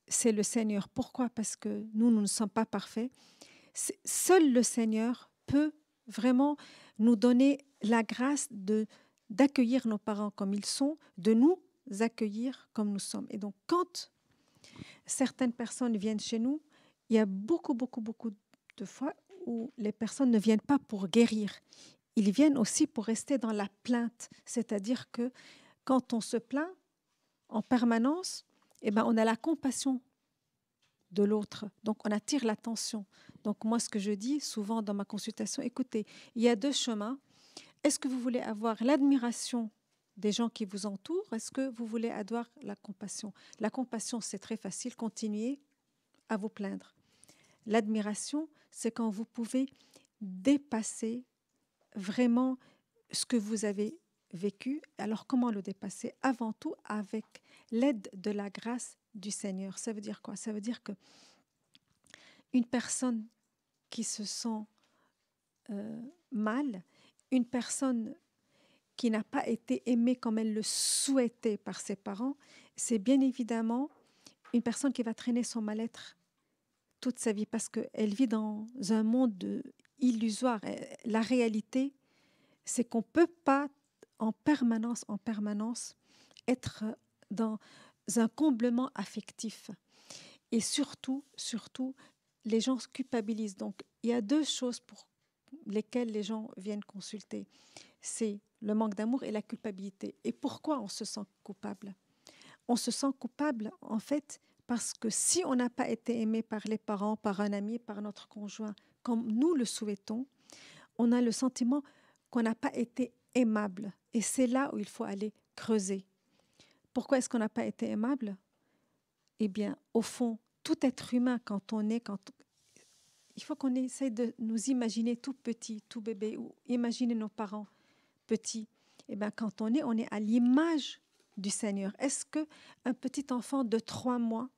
c'est le Seigneur. Pourquoi? Parce que nous ne sommes pas parfaits. Seul le Seigneur peut vraiment nous donner la grâce d'accueillir nos parents comme ils sont, de nous accueillir comme nous sommes. Et donc, quand certaines personnes viennent chez nous, il y a beaucoup, beaucoup, beaucoup de fois où les personnes ne viennent pas pour guérir. Ils viennent aussi pour rester dans la plainte. C'est-à-dire que quand on se plaint en permanence, eh ben, on a la compassion de l'autre. Donc, on attire l'attention. Donc, moi, ce que je dis souvent dans ma consultation, écoutez, il y a deux chemins. Est-ce que vous voulez avoir l'admiration des gens qui vous entourent? Est-ce que vous voulez avoir la compassion? La compassion, c'est très facile. Continuez à vous plaindre. L'admiration, c'est quand vous pouvez dépasser vraiment ce que vous avez vécu. Alors, comment le dépasser? Avant tout, avec l'aide de la grâce du Seigneur. Ça veut dire quoi? Ça veut dire que une personne qui se sent mal, une personne qui n'a pas été aimée comme elle le souhaitait par ses parents, c'est bien évidemment une personne qui va traîner son mal-être toute sa vie parce qu'elle vit dans un monde illusoire. La réalité c'est qu'on ne peut pas en permanence, être dans un comblement affectif. Et surtout, les gens se culpabilisent. Donc, il y a deux choses pour lesquelles les gens viennent consulter. C'est le manque d'amour et la culpabilité. Et pourquoi on se sent coupable? On se sent coupable, en fait, parce que si on n'a pas été aimé par les parents, par un ami, par notre conjoint, comme nous le souhaitons, on a le sentiment qu'on n'a pas été aimable. Et c'est là où il faut aller creuser. Pourquoi est-ce qu'on n'a pas été aimable? Eh bien, au fond, tout être humain, il faut qu'on essaye de nous imaginer tout petit, tout bébé, ou imaginer nos parents petits. Eh bien, quand on est à l'image du Seigneur. Est-ce qu'un petit enfant de 3 mois,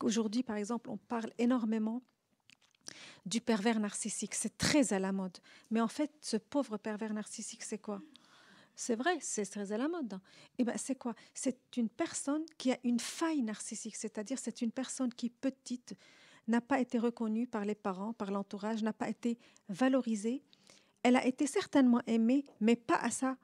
aujourd'hui par exemple, on parle énormément du pervers narcissique, c'est très à la mode. Mais en fait, ce pauvre pervers narcissique, c'est quoi? C'est vrai, c'est très à la mode. Et ben, c'est quoi? C'est une personne qui a une faille narcissique, c'est-à-dire c'est une personne qui, petite, n'a pas été reconnue par les parents, par l'entourage, n'a pas été valorisée. Elle a été certainement aimée, mais pas à ça.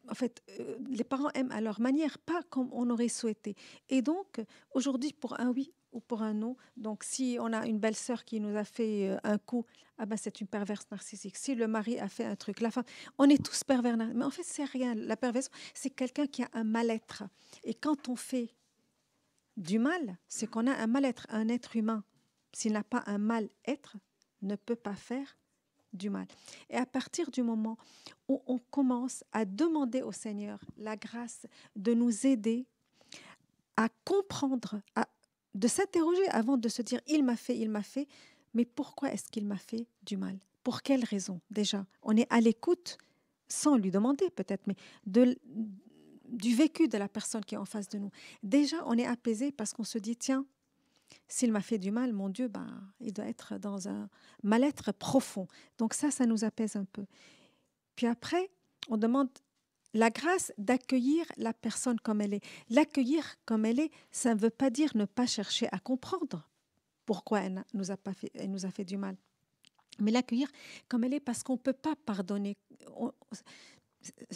En fait, les parents aiment à leur manière, pas comme on aurait souhaité. Et donc, aujourd'hui, pour un oui ou pour un non, donc si on a une belle-sœur qui nous a fait un coup, ah ben c'est une perverse narcissique. Si le mari a fait un truc, la femme, on est tous pervers. Mais en fait, c'est rien. La perversion, c'est quelqu'un qui a un mal-être. Et quand on fait du mal, c'est qu'on a un mal-être. Un être humain, s'il n'a pas un mal-être, ne peut pas faire du mal. Et à partir du moment où on commence à demander au Seigneur la grâce de nous aider à comprendre, de s'interroger avant de se dire il m'a fait, mais pourquoi est-ce qu'il m'a fait du mal? Pour quelle raison? Déjà, on est à l'écoute, sans lui demander peut-être, mais du vécu de la personne qui est en face de nous. Déjà, on est apaisé parce qu'on se dit tiens, s'il m'a fait du mal, mon Dieu, il doit être dans un mal-être profond. Donc ça nous apaise un peu. Puis après, on demande la grâce d'accueillir la personne comme elle est. L'accueillir comme elle est, ça ne veut pas dire ne pas chercher à comprendre pourquoi elle nous a fait du mal. Mais l'accueillir comme elle est parce qu'on ne peut pas pardonner.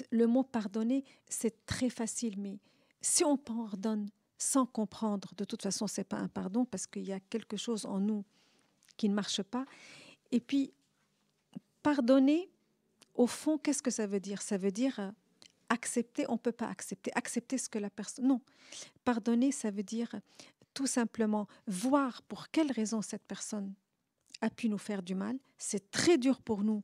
Le mot pardonner, c'est très facile, mais si on pardonne sans comprendre, de toute façon, ce n'est pas un pardon parce qu'il y a quelque chose en nous qui ne marche pas. Et puis, pardonner, au fond, qu'est-ce que ça veut dire? Ça veut dire accepter, on ne peut pas accepter. Accepter ce que la personne... Non. Pardonner, ça veut dire tout simplement voir pour quelle raison cette personne a pu nous faire du mal. C'est très dur pour nous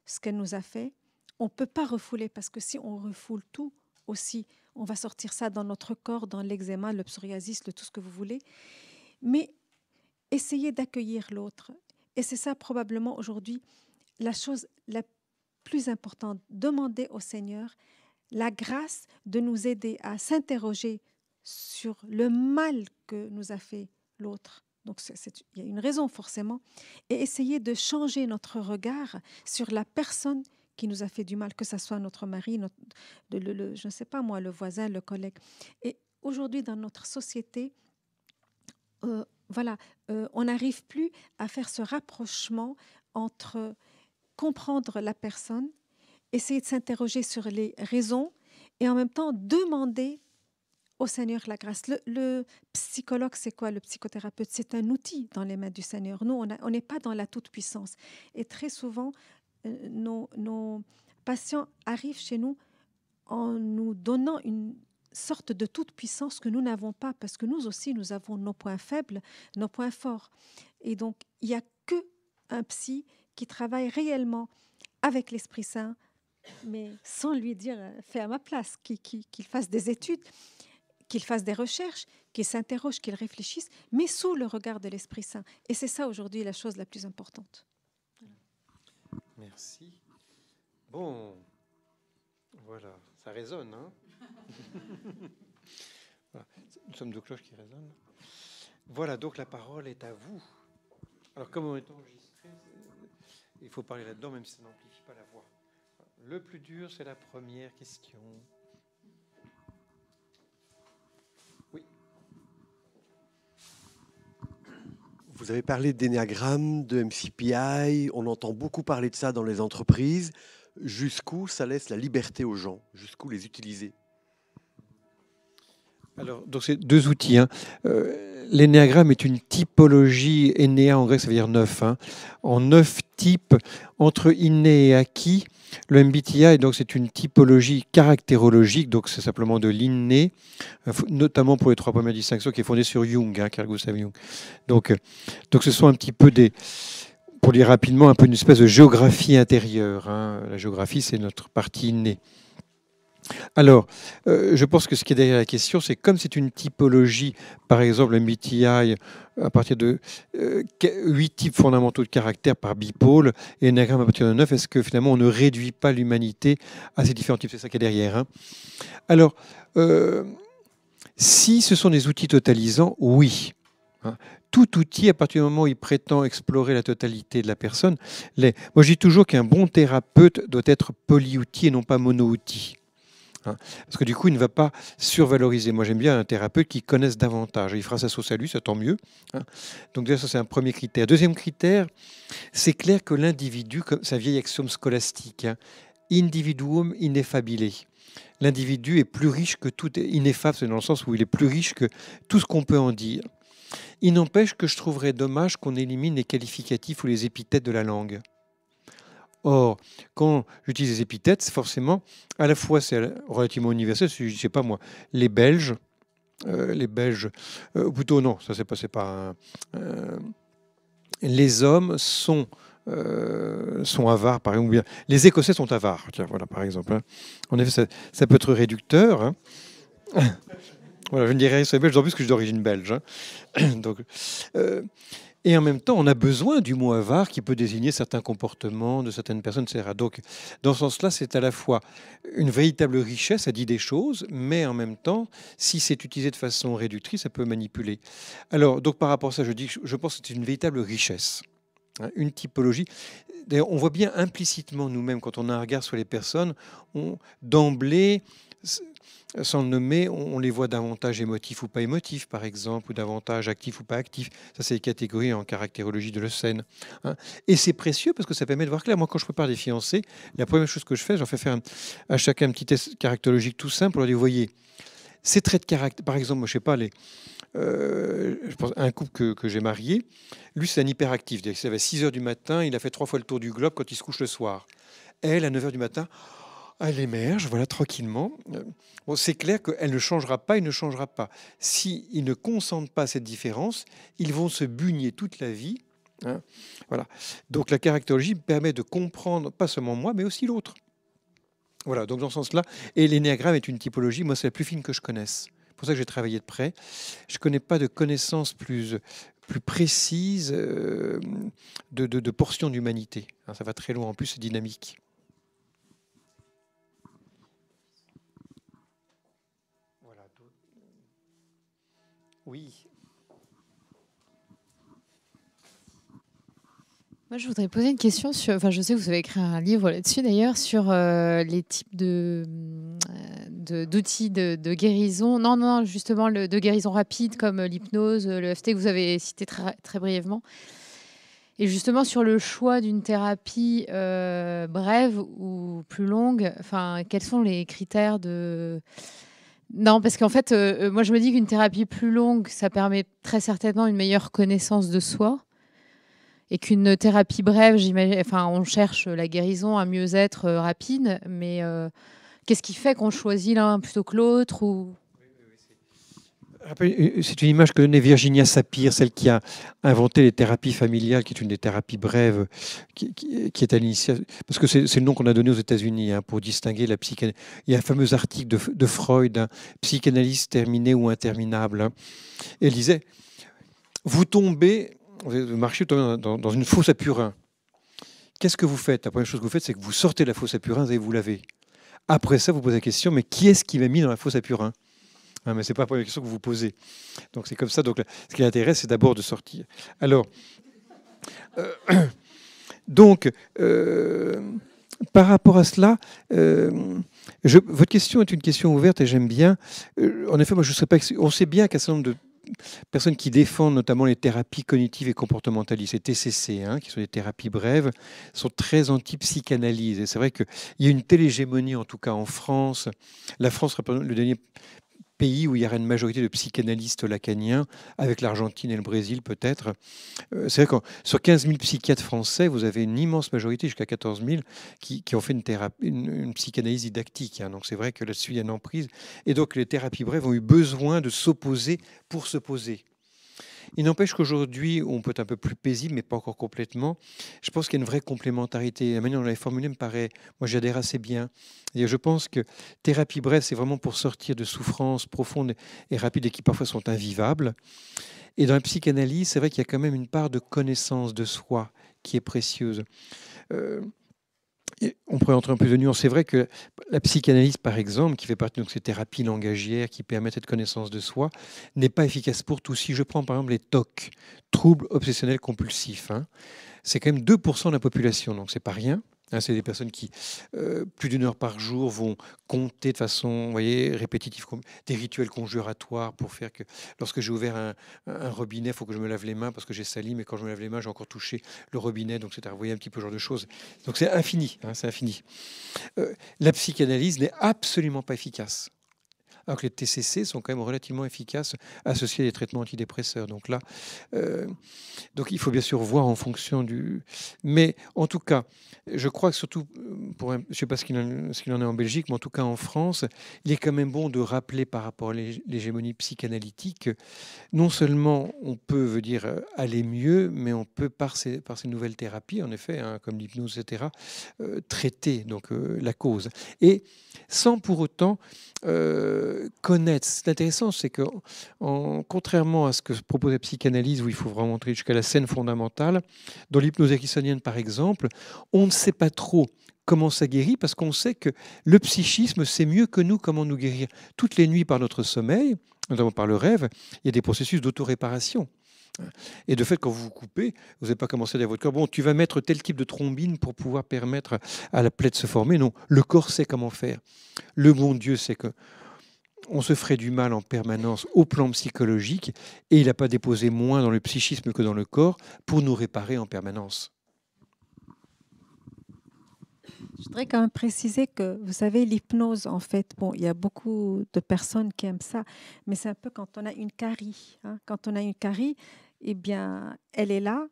ce qu'elle nous a fait. On ne peut pas refouler parce que si on refoule tout aussi, on va sortir ça dans notre corps, dans l'eczéma, le psoriasis, tout ce que vous voulez. Mais essayez d'accueillir l'autre. Et c'est ça probablement aujourd'hui la chose la plus importante. Demandez au Seigneur la grâce de nous aider à s'interroger sur le mal que nous a fait l'autre. Donc, il y a une raison forcément. Et essayer de changer notre regard sur la personne qui nous a fait du mal, que ce soit notre mari, je ne sais pas moi, le voisin, le collègue. Et aujourd'hui, dans notre société, on n'arrive plus à faire ce rapprochement entre comprendre la personne, essayer de s'interroger sur les raisons et en même temps demander au Seigneur la grâce. Le psychologue, c'est quoi? Le psychothérapeute, c'est un outil dans les mains du Seigneur. Nous, on n'est pas dans la toute-puissance. Et très souvent, nos patients arrivent chez nous en nous donnant une sorte de toute-puissance que nous n'avons pas, parce que nous aussi, nous avons nos points faibles, nos points forts. Et donc, il n'y a qu'un psy qui travaille réellement avec l'Esprit Saint, mais sans lui dire « fais à ma place », qu'il fasse des études, qu'il fasse des recherches, qu'il s'interroge, qu'il réfléchisse, mais sous le regard de l'Esprit Saint. Et c'est ça aujourd'hui la chose la plus importante. Merci. Bon, voilà, ça résonne, hein. Voilà. Nous sommes deux cloches qui résonnent. Voilà, donc la parole est à vous. Alors, comme on est enregistré, il faut parler là-dedans, même si ça n'amplifie pas la voix. Le plus dur, c'est la première question. Oui. Vous avez parlé d'énéagramme, de MCPI, on entend beaucoup parler de ça dans les entreprises. jusqu'où ça laisse la liberté aux gens, jusqu'où les utiliser. Alors, donc c'est deux outils. L'énéagramme est une typologie, énéa en grec, ça veut dire neuf. En 9 types, entre inné et acquis. Le MBTI, donc, c'est une typologie caractérologique, donc c'est simplement de l'inné, notamment pour les 3 premières distinctions, qui est fondée sur Jung, Carl Gustav Jung. Donc, ce sont un petit peu pour dire rapidement, un peu une espèce de géographie intérieure. La géographie, c'est notre partie innée. Alors, je pense que ce qui est derrière la question, c'est comme c'est une typologie, par exemple, le MBTI, à partir de 8 types fondamentaux de caractère par bipôle, et l'énéagramme à partir de 9, est-ce que finalement on ne réduit pas l'humanité à ces différents types? C'est ça qui est derrière. Alors, si ce sont des outils totalisants, oui. Tout outil, à partir du moment où il prétend explorer la totalité de la personne, moi je dis toujours qu'un bon thérapeute doit être polyoutil et non pas mono-outil. Parce que du coup, il ne va pas survaloriser. Moi, j'aime bien un thérapeute qui connaisse davantage. Il fera sa sauce à lui, ça tant mieux. Donc déjà, ça, c'est un premier critère. Deuxième critère, c'est clair que l'individu, c'est un vieil axiome scolastique, individuum ineffabile. L'individu est plus riche que tout, ineffable, c'est dans le sens où il est plus riche que tout ce qu'on peut en dire. Il n'empêche que je trouverais dommage qu'on élimine les qualificatifs ou les épithètes de la langue. Or, quand j'utilise les épithètes, forcément, à la fois c'est relativement universel, je ne sais pas moi, les Belges, plutôt non, ça c'est pas les hommes sont avares, par exemple, ou bien les Écossais sont avares, tiens, voilà, par exemple. En effet, ça peut être réducteur. Voilà, je ne dirais rien belge, d'autant plus que je suis d'origine belge. Donc, et en même temps, on a besoin du mot avare qui peut désigner certains comportements de certaines personnes, etc. Donc, dans ce sens-là, c'est à la fois une véritable richesse, ça dit des choses, mais en même temps, si c'est utilisé de façon réductrice, ça peut manipuler. Alors, donc par rapport à ça, je pense que c'est une véritable richesse, une typologie. D'ailleurs, on voit bien implicitement nous-mêmes, quand on a un regard sur les personnes, d'emblée, sans le nommer, on les voit davantage émotifs ou pas émotifs, par exemple, ou davantage actifs ou pas actifs. Ça, c'est les catégories en caractérologie de Lessen. Et c'est précieux parce que ça permet de voir clair. Moi, quand je prépare des fiancés, la première chose que je fais, j'en fais faire à chacun un petit test caractérologique tout simple pour leur dire, vous voyez, ces traits de caractère, par exemple, moi, je sais pas, je pense un couple que j'ai marié, lui, c'est un hyperactif. Il se lève à 6 heures du matin, il a fait 3 fois le tour du globe quand il se couche le soir. Elle, à 9 heures du matin, elle émerge, voilà, tranquillement. Bon, c'est clair qu'elle ne changera pas, il ne changera pas. S'ils ne consentent pas à cette différence, ils vont se bugner toute la vie. Voilà. Donc la caractérologie permet de comprendre, pas seulement moi, mais aussi l'autre. Voilà, donc dans ce sens-là. Et l'énéagramme est une typologie, moi, c'est la plus fine que je connaisse. C'est pour ça que j'ai travaillé de près. Je ne connais pas de connaissances plus précises de portions d'humanité. Ça va très loin, en plus, c'est dynamique. Oui. Moi, je voudrais poser une question sur. Enfin, je sais que vous avez écrit un livre là-dessus d'ailleurs sur les types d'outils de guérison. Non, justement, de guérison rapide comme l'hypnose, le EFT que vous avez cité très, très brièvement. Et justement, sur le choix d'une thérapie brève ou plus longue, enfin, quels sont les critères de. Non, parce qu'en fait, moi, je me dis qu'une thérapie plus longue, ça permet très certainement une meilleure connaissance de soi. Et qu'une thérapie brève, j'imagine, enfin, on cherche la guérison, un mieux-être rapide, mais qu'est-ce qui fait qu'on choisit l'un plutôt que l'autre ou... C'est une image que donnait Virginia Saphir, celle qui a inventé les thérapies familiales, qui est une des thérapies brèves, qui est à l'initiative. Parce que c'est le nom qu'on a donné aux États-Unis pour distinguer la psychanalyse. Il y a un fameux article de Freud, psychanalyse terminée ou interminable. Et elle disait, vous marchez dans une fosse à purin. Qu'est-ce que vous faites? La première chose que vous faites, c'est que vous sortez de la fosse à purin et vous lavez. Après ça, vous posez la question, mais qui est-ce qui m'a mis dans la fosse à purin? Mais ce n'est pas la première question que vous posez. Donc c'est comme ça. Donc ce qui l'intéresse, c'est d'abord de sortir. Alors, par rapport à cela, votre question est une question ouverte et j'aime bien. En effet, moi, je ne serais pas. On sait bien qu'un certain nombre personnes qui défendent notamment les thérapies cognitives et comportementalistes, les TCC, hein, qui sont des thérapies brèves, sont très anti-psychanalyse. Et c'est vrai qu'il y a une telle hégémonie, en tout cas en France. La France représente le dernier pays où il y aura une majorité de psychanalystes lacaniens, avec l'Argentine et le Brésil peut-être. C'est vrai que sur 15 000 psychiatres français, vous avez une immense majorité, jusqu'à 14 000, qui ont fait une psychanalyse didactique. Hein. Donc c'est vrai que là-dessus, il y a une emprise. Et donc les thérapies brèves ont eu besoin de s'opposer pour se poser. Il n'empêche qu'aujourd'hui, on peut être un peu plus paisible, mais pas encore complètement. Je pense qu'il y a une vraie complémentarité. La manière dont on l'avait formulé me paraît, moi j'adhère assez bien. Et je pense que thérapie brève, c'est vraiment pour sortir de souffrances profondes et rapides et qui parfois sont invivables. Et dans la psychanalyse, c'est vrai qu'il y a quand même une part de connaissance de soi qui est précieuse. On pourrait entrer un peu de nuance. C'est vrai que la psychanalyse, par exemple, qui fait partie de ces thérapies langagières qui permettent cette connaissance de soi, n'est pas efficace pour tout. Si je prends par exemple les TOC, troubles obsessionnels compulsifs, hein, c'est quand même 2% de la population, donc c'est pas rien. Hein, c'est des personnes qui, plus d'1 heure par jour, vont compter de façon, vous voyez, répétitive, des rituels conjuratoires pour faire que lorsque j'ai ouvert un robinet, il faut que je me lave les mains parce que j'ai sali, mais quand je me lave les mains, j'ai encore touché le robinet, donc c'est à vous voyez un petit peu ce genre de choses. Donc c'est infini, hein, c'est infini. La psychanalyse n'est absolument pas efficace. Alors que les TCC sont quand même relativement efficaces associés à des traitements antidépresseurs. Donc là, donc il faut bien sûr voir en fonction du... Mais en tout cas, je crois que surtout, je ne sais pas ce qu'il en est en Belgique, mais en tout cas en France, il est quand même bon de rappeler par rapport à l'hégémonie psychanalytique que non seulement on peut, veut dire, aller mieux, mais on peut, par ces nouvelles thérapies, en effet, hein, comme l'hypnose, etc., traiter donc, la cause. Et sans pour autant connaître. C'est intéressant, c'est que contrairement à ce que propose la psychanalyse, où il faut vraiment entrer jusqu'à la scène fondamentale, dans l'hypnose ericksonienne, par exemple, on ne sait pas trop comment ça guérit, parce qu'on sait que le psychisme sait mieux que nous comment nous guérir. Toutes les nuits par notre sommeil, notamment par le rêve, il y a des processus d'autoréparation. Et de fait, quand vous vous coupez, vous n'avez pas commencé à dire à votre corps, bon, tu vas mettre tel type de thrombine pour pouvoir permettre à la plaie de se former. Non, le corps sait comment faire. Le bon Dieu sait que on se ferait du mal en permanence au plan psychologique et il n'a pas déposé moins dans le psychisme que dans le corps pour nous réparer en permanence. Je voudrais quand même préciser que, vous savez, l'hypnose, en fait, bon, il y a beaucoup de personnes qui aiment ça, mais c'est un peu quand on a une carie. Hein. Quand on a une carie, eh bien, elle est là,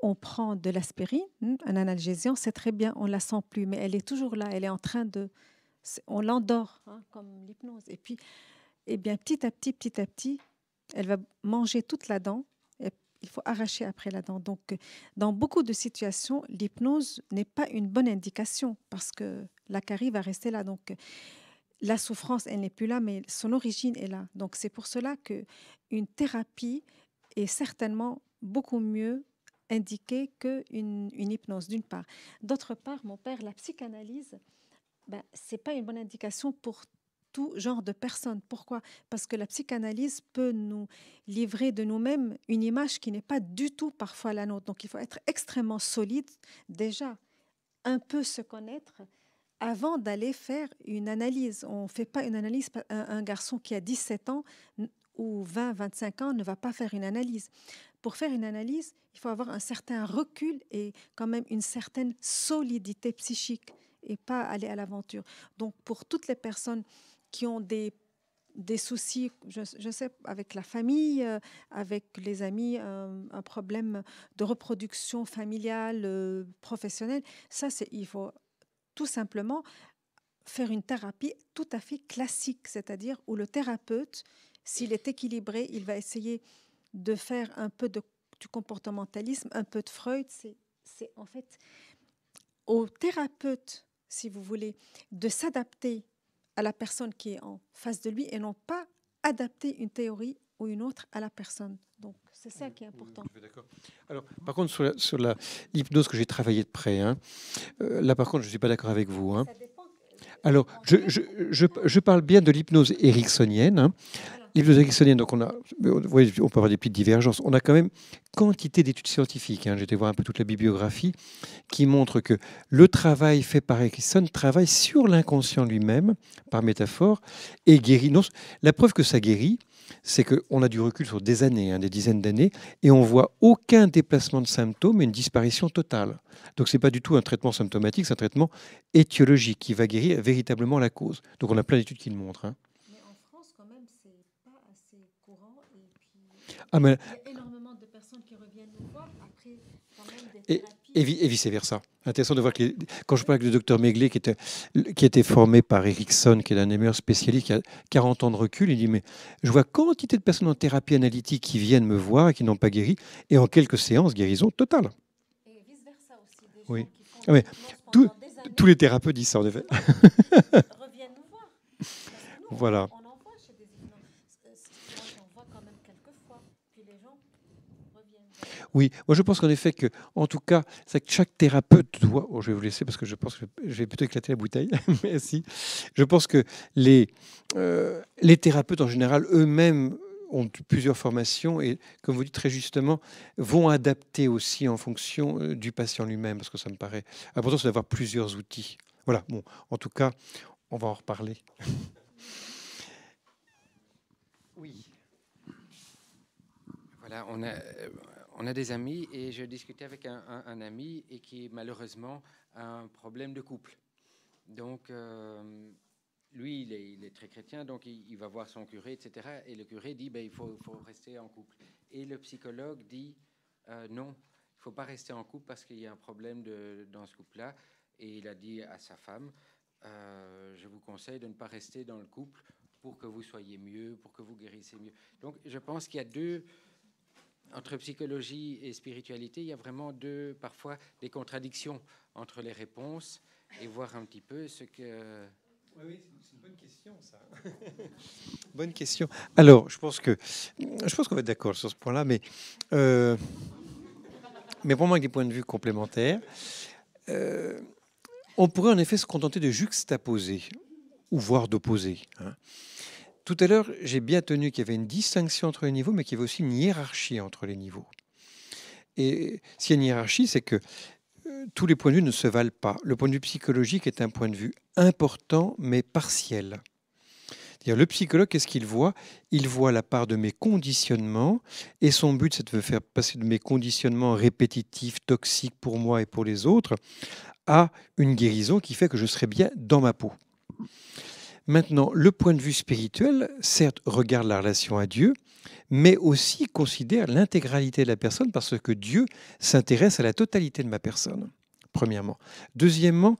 on prend de l'aspirine, un analgésiant, c'est très bien, on ne la sent plus, mais elle est toujours là, elle est en train de... On l'endort, hein, comme l'hypnose. Et puis, eh bien, petit à petit, elle va manger toute la dent. Et il faut arracher après la dent. Donc, dans beaucoup de situations, l'hypnose n'est pas une bonne indication parce que la carie va rester là. Donc, la souffrance, elle n'est plus là, mais son origine est là. Donc, c'est pour cela qu'une thérapie est certainement beaucoup mieux indiquée qu'une hypnose, d'une part. D'autre part, mon père, la psychanalyse, ce n'est pas une bonne indication pour tout genre de personnes. Pourquoi? Parce que la psychanalyse peut nous livrer de nous-mêmes une image qui n'est pas du tout parfois la nôtre. Donc, il faut être extrêmement solide, déjà, un peu se connaître avant d'aller faire une analyse. On ne fait pas une analyse. Un garçon qui a 17 ans ou 20, 25 ans ne va pas faire une analyse. Pour faire une analyse, il faut avoir un certain recul et quand même une certaine solidité psychique et pas aller à l'aventure. Donc, pour toutes les personnes qui ont des soucis, je sais, avec la famille, avec les amis, un problème de reproduction familiale, professionnelle, il faut tout simplement faire une thérapie tout à fait classique, c'est-à-dire où le thérapeute, s'il est équilibré, il va essayer de faire un peu du comportementalisme, un peu de Freud. C'est en fait au thérapeute, si vous voulez, de s'adapter à la personne qui est en face de lui et non pas adapter une théorie ou une autre à la personne. Donc, c'est ça qui est important. D'accord. Alors, par contre, sur l'hypnose que j'ai travaillé de près, hein, là, par contre, je ne suis pas d'accord avec vous. Hein. Alors, je parle bien de l'hypnose ericksonienne. Hein. L'hypnose ericksonienne, donc on peut avoir des petites divergences. On a quand même quantité d'études scientifiques. Hein. J'ai été voir un peu toute la bibliographie qui montre que le travail fait par Erickson travaille sur l'inconscient lui-même, par métaphore, et guérit. Non, la preuve que ça guérit, c'est qu'on a du recul sur des années, hein, des dizaines d'années, et on voit aucun déplacement de symptômes et une disparition totale. Donc ce n'est pas du tout un traitement symptomatique, c'est un traitement étiologique qui va guérir véritablement la cause. Donc on a plein d'études qui le montrent. Hein. Mais en France, quand même, c'est pas assez courant. Et puis, Ah, mais, il y a énormément de personnes qui reviennent nous voir après quand même des et, thérapies. et vice-versa. Intéressant de voir que quand je parle avec le docteur Megley, qui était formé par Erickson, qui est l'un des meilleurs spécialistes, qui a 40 ans de recul, il dit, mais je vois quantité de personnes en thérapie analytique qui viennent me voir et qui n'ont pas guéri, et en quelques séances, guérison totale. Et vice-versa aussi, des Oui. gens qui font Ah, mais des hypnoses tous- pendant des années Tous les thérapeutes disent ça, en effet. reviennent nous voir. Parce que nous, Voilà. on en voit chez des hypnos. Moi, j'en vois quand même quelques fois. Puis les gens reviennent. Oui, moi je pense qu'en effet que, en tout cas, c'est que chaque thérapeute doit. Oh, je vais vous laisser parce que je pense que je vais plutôt éclater la bouteille. Merci. Je pense que les thérapeutes en général eux-mêmes ont plusieurs formations et, comme vous dites très justement, vont adapter aussi en fonction du patient lui-même, parce que ça me paraît important, c'est d'avoir plusieurs outils. Voilà. Bon, en tout cas, on va en reparler. Oui. Voilà, on a des amis et je discutais avec un ami et qui malheureusement a un problème de couple. Donc, lui, il est très chrétien, donc il va voir son curé, etc. Et le curé dit, il faut rester en couple. Et le psychologue dit, non, il ne faut pas rester en couple parce qu'il y a un problème dans ce couple-là. Et il a dit à sa femme, je vous conseille de ne pas rester dans le couple pour que vous soyez mieux, pour que vous guérissiez mieux. Donc, je pense qu'il y a entre psychologie et spiritualité, il y a vraiment parfois des contradictions entre les réponses et voir un petit peu ce que... Oui, c'est une bonne question, ça. Bonne question. Alors, je pense qu'on va être d'accord sur ce point-là, mais vraiment avec des points de vue complémentaires. On pourrait en effet se contenter de juxtaposer, ou voire d'opposer. Hein. Tout à l'heure, j'ai bien tenu qu'il y avait une distinction entre les niveaux, mais qu'il y avait aussi une hiérarchie entre les niveaux. Et s'il y a une hiérarchie, c'est que tous les points de vue ne se valent pas. Le point de vue psychologique est un point de vue important, mais partiel. C'est-à-dire, le psychologue, qu'est-ce qu'il voit? Il voit la part de mes conditionnements, et son but, c'est de faire passer de mes conditionnements répétitifs, toxiques pour moi et pour les autres, à une guérison qui fait que je serai bien dans ma peau. Maintenant, le point de vue spirituel, certes, regarde la relation à Dieu, mais aussi considère l'intégralité de la personne parce que Dieu s'intéresse à la totalité de ma personne, premièrement. Deuxièmement,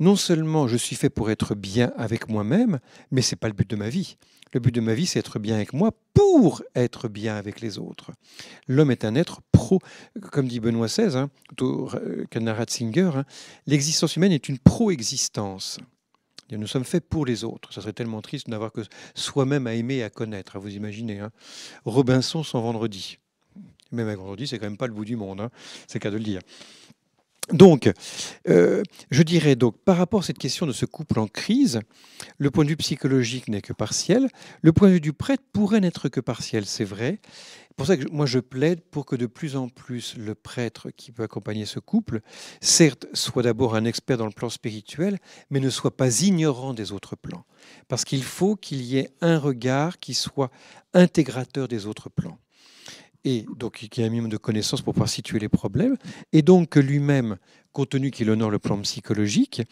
non seulement je suis fait pour être bien avec moi-même, mais ce n'est pas le but de ma vie. Le but de ma vie, c'est être bien avec moi pour être bien avec les autres. L'homme est un être comme dit Benoît XVI, hein, Cardinal Ratzinger, hein, l'existence humaine est une pro-existence. Nous sommes faits pour les autres. Ça serait tellement triste de n'avoir que soi-même à aimer et à connaître. Vous imaginez, hein. Robinson sans vendredi. Même avec vendredi, c'est quand même pas le bout du monde. Hein. C'est le cas de le dire. Donc, je dirais donc, par rapport à cette question de ce couple en crise, le point de vue psychologique n'est que partiel. Le point de vue du prêtre pourrait n'être que partiel, c'est vrai. C'est pour ça que moi je plaide pour que de plus en plus le prêtre qui peut accompagner ce couple, certes, soit d'abord un expert dans le plan spirituel, mais ne soit pas ignorant des autres plans. Parce qu'il faut qu'il y ait un regard qui soit intégrateur des autres plans. Et donc qu'il y ait un minimum de connaissances pour pouvoir situer les problèmes, et donc que lui-même, compte tenu qu'il honore le plan psychologique,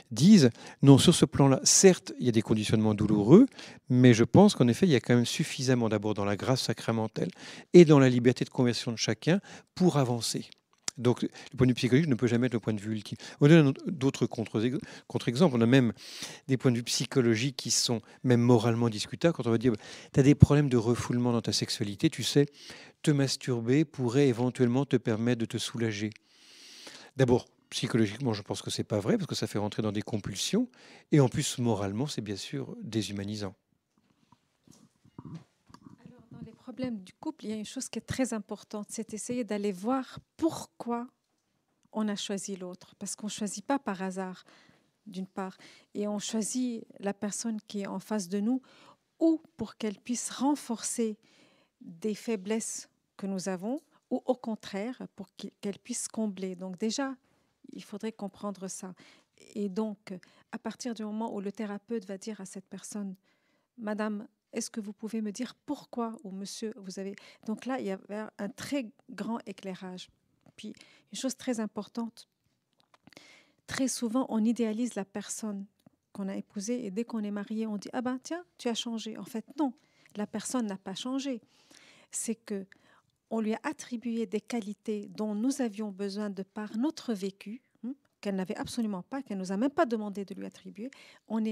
dise non, sur ce plan-là, certes, il y a des conditionnements douloureux, mais je pense qu'en effet, il y a quand même suffisamment d'abord dans la grâce sacramentelle et dans la liberté de conversion de chacun pour avancer. Donc, le point de vue psychologique ne peut jamais être le point de vue ultime. On a d'autres contre-exemples. On a même des points de vue psychologiques qui sont même moralement discutables. Quand on va dire, tu as des problèmes de refoulement dans ta sexualité, tu sais, te masturber pourrait éventuellement te permettre de te soulager. D'abord, psychologiquement, je pense que ce n'est pas vrai, parce que ça fait rentrer dans des compulsions. Et en plus, moralement, c'est bien sûr déshumanisant. Alors, dans les problèmes du couple, il y a une chose qui est très importante, c'est essayer d'aller voir pourquoi on a choisi l'autre. Parce qu'on ne choisit pas par hasard, d'une part. Et on choisit la personne qui est en face de nous ou pour qu'elle puisse renforcer des faiblesses que nous avons ou au contraire pour qu'elle puisse combler. Donc déjà, il faudrait comprendre ça. Et donc, à partir du moment où le thérapeute va dire à cette personne, Madame, est-ce que vous pouvez me dire pourquoi, ou monsieur, vous avez... Donc là, il y avait un très grand éclairage. Puis, une chose très importante, très souvent, on idéalise la personne qu'on a épousée et dès qu'on est marié, on dit « Ah ben tiens, tu as changé ». En fait, non, la personne n'a pas changé. C'est que on lui a attribué des qualités dont nous avions besoin de par notre vécu, qu'elle n'avait absolument pas, qu'elle ne nous a même pas demandé de lui attribuer. On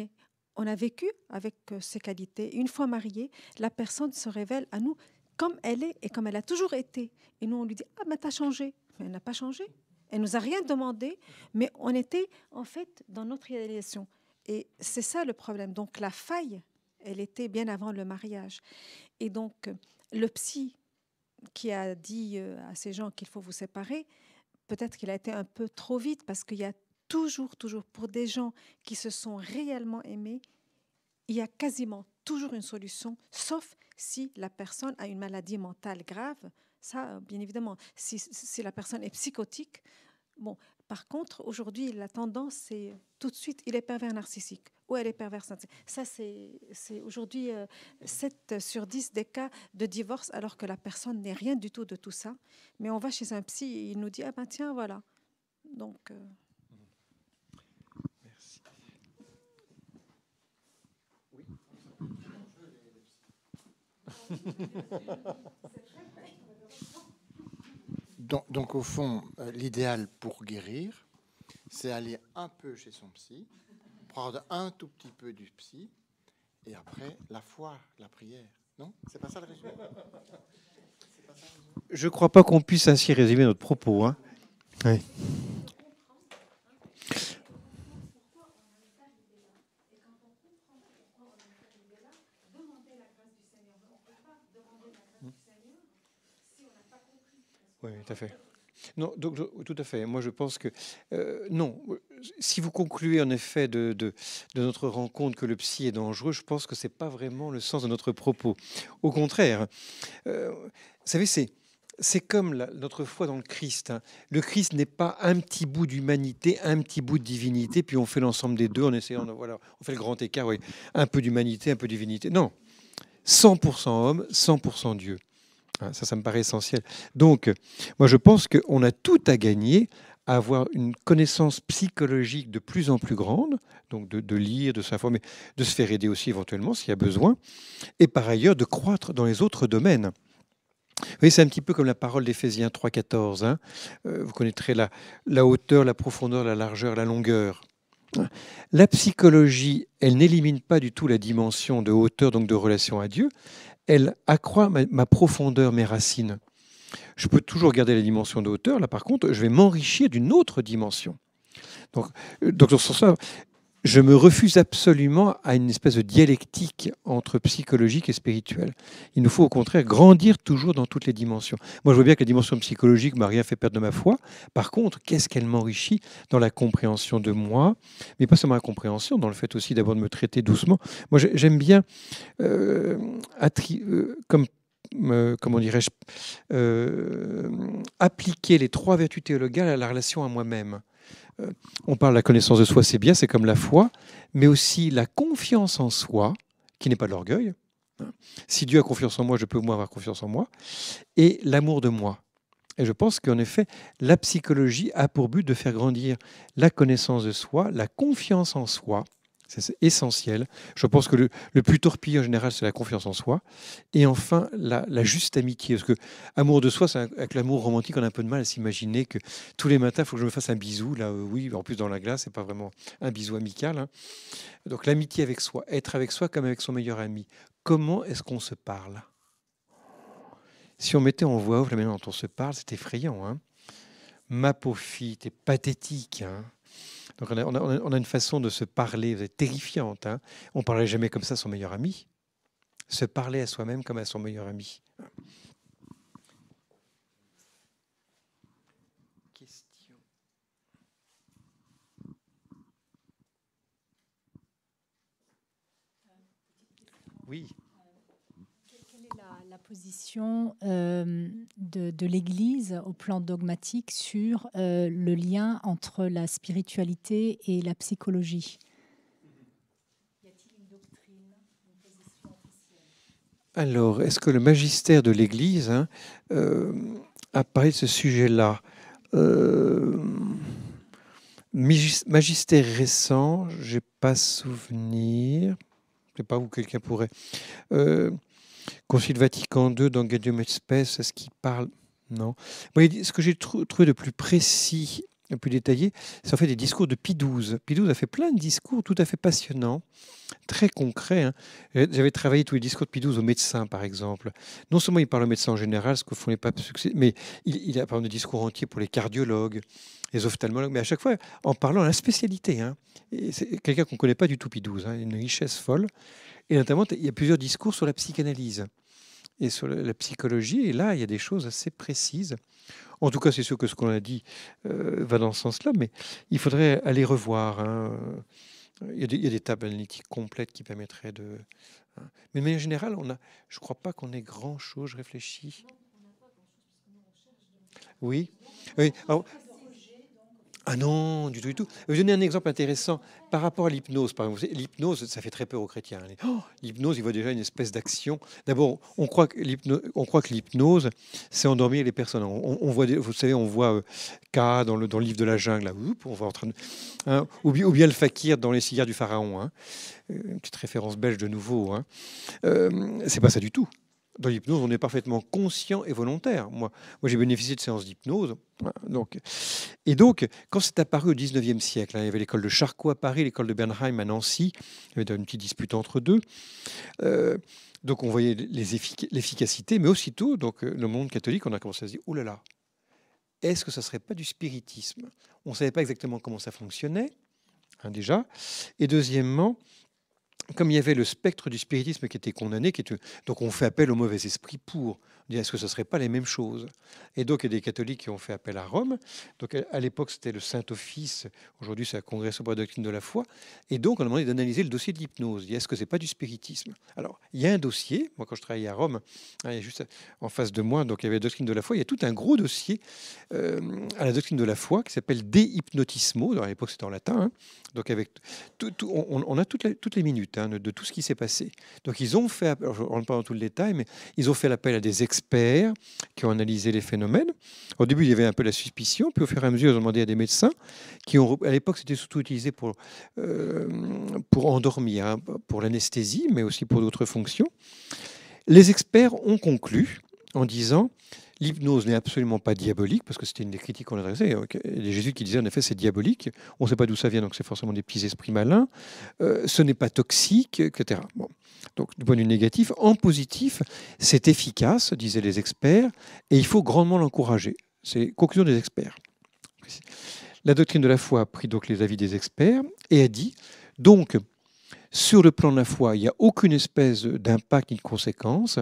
a vécu avec ces qualités. Une fois mariée, la personne se révèle à nous comme elle est et comme elle a toujours été. Et nous, on lui dit « Ah ben t'as changé ». Mais elle n'a pas changé. Elle nous a rien demandé, mais on était en fait dans notre réalisation. Et c'est ça le problème. Donc la faille, elle était bien avant le mariage. Et donc le psy qui a dit à ces gens qu'il faut vous séparer, peut-être qu'il a été un peu trop vite parce qu'il y a toujours, pour des gens qui se sont réellement aimés, il y a quasiment toujours une solution, sauf si la personne a une maladie mentale grave. Ça, bien évidemment, si la personne est psychotique, bon. Par contre, aujourd'hui, la tendance, c'est tout de suite, il est pervers narcissique ou elle est perverse narcissique. Ça, c'est aujourd'hui 7 sur 10 des cas de divorce, alors que la personne n'est rien du tout de tout ça. Mais on va chez un psy et il nous dit « Ah ben tiens, voilà ». Donc... Merci. Donc, au fond, l'idéal pour guérir, c'est aller un peu chez son psy, prendre un tout petit peu du psy, et après, la foi, la prière. Non? C'est pas ça le résumé? Je ne crois pas qu'on puisse ainsi résumer notre propos. Hein. Oui. Oui, tout à fait. Non, donc, tout à fait. Moi, je pense que non. Si vous concluez en effet de notre rencontre que le psy est dangereux, je pense que c'est pas vraiment le sens de notre propos. Au contraire, vous savez, c'est comme notre foi dans le Christ. Hein. Le Christ n'est pas un petit bout d'humanité, un petit bout de divinité, puis on fait l'ensemble des deux en essayant, voilà, on fait le grand écart, oui, un peu d'humanité, un peu de divinité. Non, 100% homme, 100% Dieu. Ça me paraît essentiel. Donc, moi, je pense qu'on a tout à gagner à avoir une connaissance psychologique de plus en plus grande, donc de lire, de s'informer, de se faire aider aussi éventuellement s'il y a besoin, et par ailleurs de croître dans les autres domaines. Vous voyez, c'est un petit peu comme la parole d'Éphésiens 3,14. Hein. Vous connaîtrez la hauteur, la profondeur, la largeur, la longueur. La psychologie, elle n'élimine pas du tout la dimension de hauteur, donc de relation à Dieu. Elle accroît ma profondeur, mes racines. Je peux toujours garder la dimension de hauteur. Là, par contre, je vais m'enrichir d'une autre dimension. Donc dans ce sens-là, je me refuse absolument à une espèce de dialectique entre psychologique et spirituel. Il nous faut au contraire grandir toujours dans toutes les dimensions. Moi, je vois bien que la dimension psychologique ne m'a rien fait perdre de ma foi. Par contre, qu'est-ce qu'elle m'enrichit dans la compréhension de moi, mais pas seulement la compréhension, dans le fait aussi d'abord de me traiter doucement. Moi, j'aime bien, comment dirais-je, appliquer les 3 vertus théologales à la relation à moi-même. On parle de la connaissance de soi, c'est bien, c'est comme la foi, mais aussi la confiance en soi, qui n'est pas de l'orgueil. Si Dieu a confiance en moi, je peux moi avoir confiance en moi, et l'amour de moi. Et je pense qu'en effet, la psychologie a pour but de faire grandir la connaissance de soi, la confiance en soi. C'est essentiel. Je pense que le plus torpillé en général, c'est la confiance en soi. Et enfin, la juste amitié. Parce que amour de soi, avec l'amour romantique, on a un peu de mal à s'imaginer que tous les matins, il faut que je me fasse un bisou. Là, oui, en plus dans la glace, c'est pas vraiment un bisou amical. Hein. Donc l'amitié avec soi, être avec soi comme avec son meilleur ami. Comment est-ce qu'on se parle? Si on mettait en voix off la manière dont on se parle, c'est effrayant. Hein. Ma pauvre fille, t'es pathétique. Hein. Donc on a une façon de se parler terrifiante. Hein. On ne parlerait jamais comme ça à son meilleur ami. Se parler à soi-même comme à son meilleur ami. Question. Oui. Quelle est la position de l'Église au plan dogmatique sur le lien entre la spiritualité et la psychologie? Y a-t-il une doctrine, une position officielle? Alors, est-ce que le magistère de l'Église a parlé de ce sujet-là? Magistère récent, j'ai pas souvenir. Je sais pas où quelqu'un pourrait. Concile Vatican II dans Gaudium et Spes, est-ce qu'il parle? Non. Moi, ce que j'ai trouvé de plus précis, de plus détaillé, c'est en fait des discours de Pie XII. Pie XII a fait plein de discours tout à fait passionnants, très concrets, hein. J'avais travaillé tous les discours de Pie XII aux médecins, par exemple. Non seulement il parle aux médecins en général, ce que font les papes succès, mais il a par exemple des discours entiers pour les cardiologues, les ophtalmologues, mais à chaque fois en parlant à la spécialité, hein. Et c'est quelqu'un qu'on ne connaît pas du tout, Pie XII, hein, une richesse folle. Et notamment, il y a plusieurs discours sur la psychanalyse et sur la psychologie. Et là, il y a des choses assez précises. En tout cas, c'est sûr que ce qu'on a dit va dans ce sens-là, mais il faudrait aller revoir, hein. Il y a des tables analytiques complètes qui permettraient de... hein. Mais de manière générale, je ne crois pas qu'on ait grand-chose, je réfléchis. Oui. Oui. Alors, ah non, du tout, du tout. Je vais donner un exemple intéressant par rapport à l'hypnose. Par exemple, l'hypnose, ça fait très peur aux chrétiens. Oh, l'hypnose, il voit déjà une espèce d'action. D'abord, on croit que l'hypnose, c'est endormir les personnes. On voit, vous savez, on voit K dans le livre de la jungle, là, on voit en train de, hein, ou bien le fakir dans les cigares du pharaon. Hein. Une petite référence belge de nouveau. Hein. C'est pas ça du tout. Dans l'hypnose, on est parfaitement conscient et volontaire. Moi j'ai bénéficié de séances d'hypnose. Et donc, quand c'est apparu au 19e siècle, hein, il y avait l'école de Charcot à Paris, l'école de Bernheim à Nancy, il y avait une petite dispute entre deux. Donc, on voyait l'efficacité, mais aussitôt, donc, le monde catholique, on a commencé à se dire, oh là là, est-ce que ça ne serait pas du spiritisme? On ne savait pas exactement comment ça fonctionnait, hein, déjà. Et deuxièmement, comme il y avait le spectre du spiritisme qui était condamné, donc on fait appel au mauvais esprit pour. On dit, est-ce que ce ne serait pas les mêmes choses? Et donc, il y a des catholiques qui ont fait appel à Rome. Donc, à l'époque, c'était le Saint-Office. Aujourd'hui, c'est la Congrégation pour la doctrine de la foi. Et donc, on a demandé d'analyser le dossier de l'hypnose. On dit, est-ce que ce n'est pas du spiritisme? Alors, il y a un dossier. Moi, quand je travaillais à Rome, hein, il y a juste en face de moi, donc il y avait la doctrine de la foi. Il y a tout un gros dossier à la doctrine de la foi qui s'appelle De Hypnotismo. À l'époque, c'était en latin. Hein. Donc, avec on a toutes les minutes, hein, de tout ce qui s'est passé. Donc, ils ont fait, je ne rentre pas dans tout le détail, mais ils ont fait l'appel à des experts qui ont analysé les phénomènes. Au début, il y avait un peu la suspicion, puis au fur et à mesure, ils ont demandé à des médecins qui ont, à l'époque, c'était surtout utilisé pour endormir, hein, pour l'anesthésie, mais aussi pour d'autres fonctions. Les experts ont conclu en disant l'hypnose n'est absolument pas diabolique, parce que c'était une des critiques qu'on adressait. Les jésuites qui disaient en effet c'est diabolique, on ne sait pas d'où ça vient, donc c'est forcément des petits esprits malins. Ce n'est pas toxique, etc. Bon. Donc du point de vue négatif, en positif, c'est efficace, disaient les experts, et il faut grandement l'encourager. C'est conclusion des experts. La doctrine de la foi a pris donc les avis des experts et a dit donc sur le plan de la foi, il n'y a aucune espèce d'impact ni de conséquence.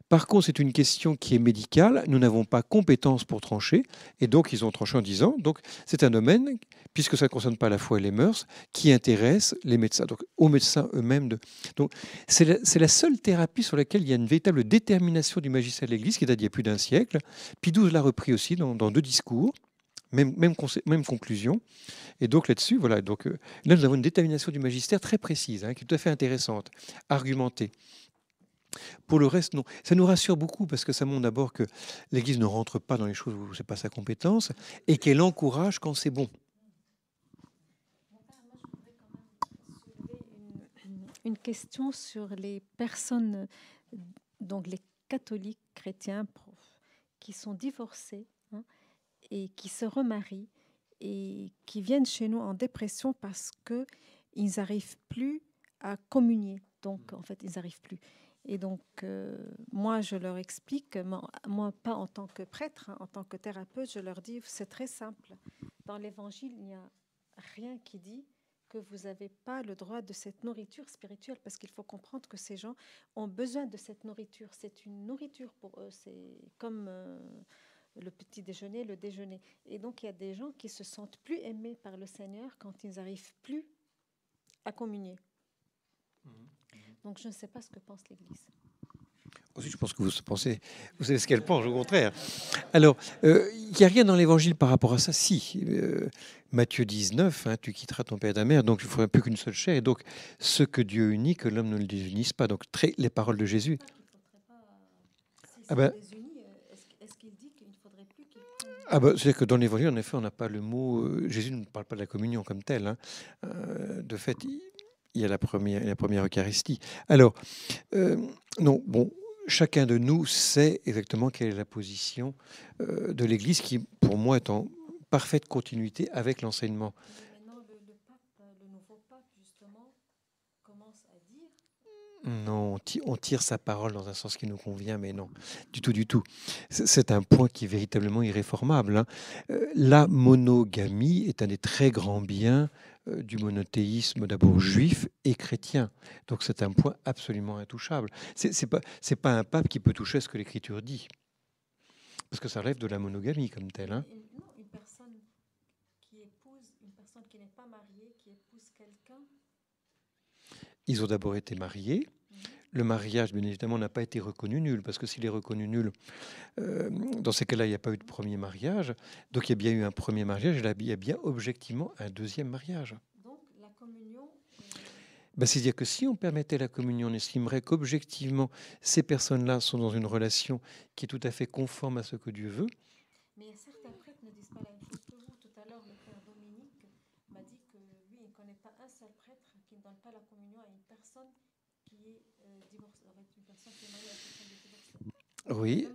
Par contre, c'est une question qui est médicale. Nous n'avons pas compétence pour trancher. Et donc, ils ont tranché en disant, donc, c'est un domaine, puisque ça ne concerne pas la foi et les mœurs, qui intéresse les médecins, donc aux médecins eux-mêmes. Donc, c'est la seule thérapie sur laquelle il y a une véritable détermination du magistère de l'Église, qui date d'il y a plus d'un siècle. Pie XII l'a repris aussi dans deux discours. Même conclusion. Et donc là-dessus, voilà. Donc là, nous avons une détermination du magistère très précise, hein, qui est tout à fait intéressante, argumentée. Pour le reste, non. Ça nous rassure beaucoup parce que ça montre d'abord que l'Église ne rentre pas dans les choses où ce n'est pas sa compétence et qu'elle encourage quand c'est bon. Une question sur les personnes, donc les catholiques chrétiens qui sont divorcés, hein, et qui se remarient et qui viennent chez nous en dépression parce qu'ils n'arrivent plus à communier. Donc, en fait, ils n'arrivent plus. Et donc, moi, je leur explique, moi, pas en tant que prêtre, hein, en tant que thérapeute, je leur dis, c'est très simple. Dans l'Évangile, il n'y a rien qui dit que vous n'avez pas le droit de cette nourriture spirituelle, parce qu'il faut comprendre que ces gens ont besoin de cette nourriture. C'est une nourriture pour eux. C'est comme... le petit déjeuner, le déjeuner. Et donc, il y a des gens qui se sentent plus aimés par le Seigneur quand ils n'arrivent plus à communier. Donc, je ne sais pas ce que pense l'Église. Aussi, je pense que vous savez ce qu'elle pense, au contraire. Alors, il n'y a rien dans l'Évangile par rapport à ça. Si, Matthieu 19, hein, tu quitteras ton père et ta mère, donc il ne faudra plus qu'une seule chair. Et donc, ce que Dieu unit, que l'homme ne le désunisse pas. Donc, les paroles de Jésus. Ah ben, est-ce qu'il dit qu'il ne faudrait plus qu'il prenne... c'est-à-dire que dans l'Évangile, en effet, on n'a pas le mot. Jésus ne parle pas de la communion comme telle, hein. De fait, il y a la première Eucharistie. Alors, non, bon, chacun de nous sait exactement quelle est la position de l'Église, qui, pour moi, est en parfaite continuité avec l'enseignement. Mais maintenant, le nouveau pape, justement, commence à dire... Non, on tire sa parole dans un sens qui nous convient, mais non, du tout, du tout. C'est un point qui est véritablement irréformable, hein. La monogamie est un des très grands biens du monothéisme, d'abord juif et chrétien. Donc c'est un point absolument intouchable. C'est pas un pape qui peut toucher à ce que l'Écriture dit, parce que ça relève de la monogamie comme telle, hein. Non, une personne qui n'est pas mariée, qui épouse quelqu'un... Ils ont d'abord été mariés. Le mariage, bien évidemment, n'a pas été reconnu nul, parce que s'il est reconnu nul, dans ces cas-là, il n'y a pas eu de premier mariage. Donc il y a bien eu un premier mariage, et là, il y a bien objectivement un deuxième mariage. Donc la communion... C'est-à-dire que si on permettait la communion, on estimerait qu'objectivement, ces personnes-là sont dans une relation qui est tout à fait conforme à ce que Dieu veut. Mais certains prêtres ne disent pas la même chose que vous. Tout à l'heure, le frère Dominique m'a dit que lui, il ne connaît pas un seul prêtre qui ne donne pas la communion à une personne qui est divorcée, avec une personne qui est mariée à quelqu'un de divorcé. Oui.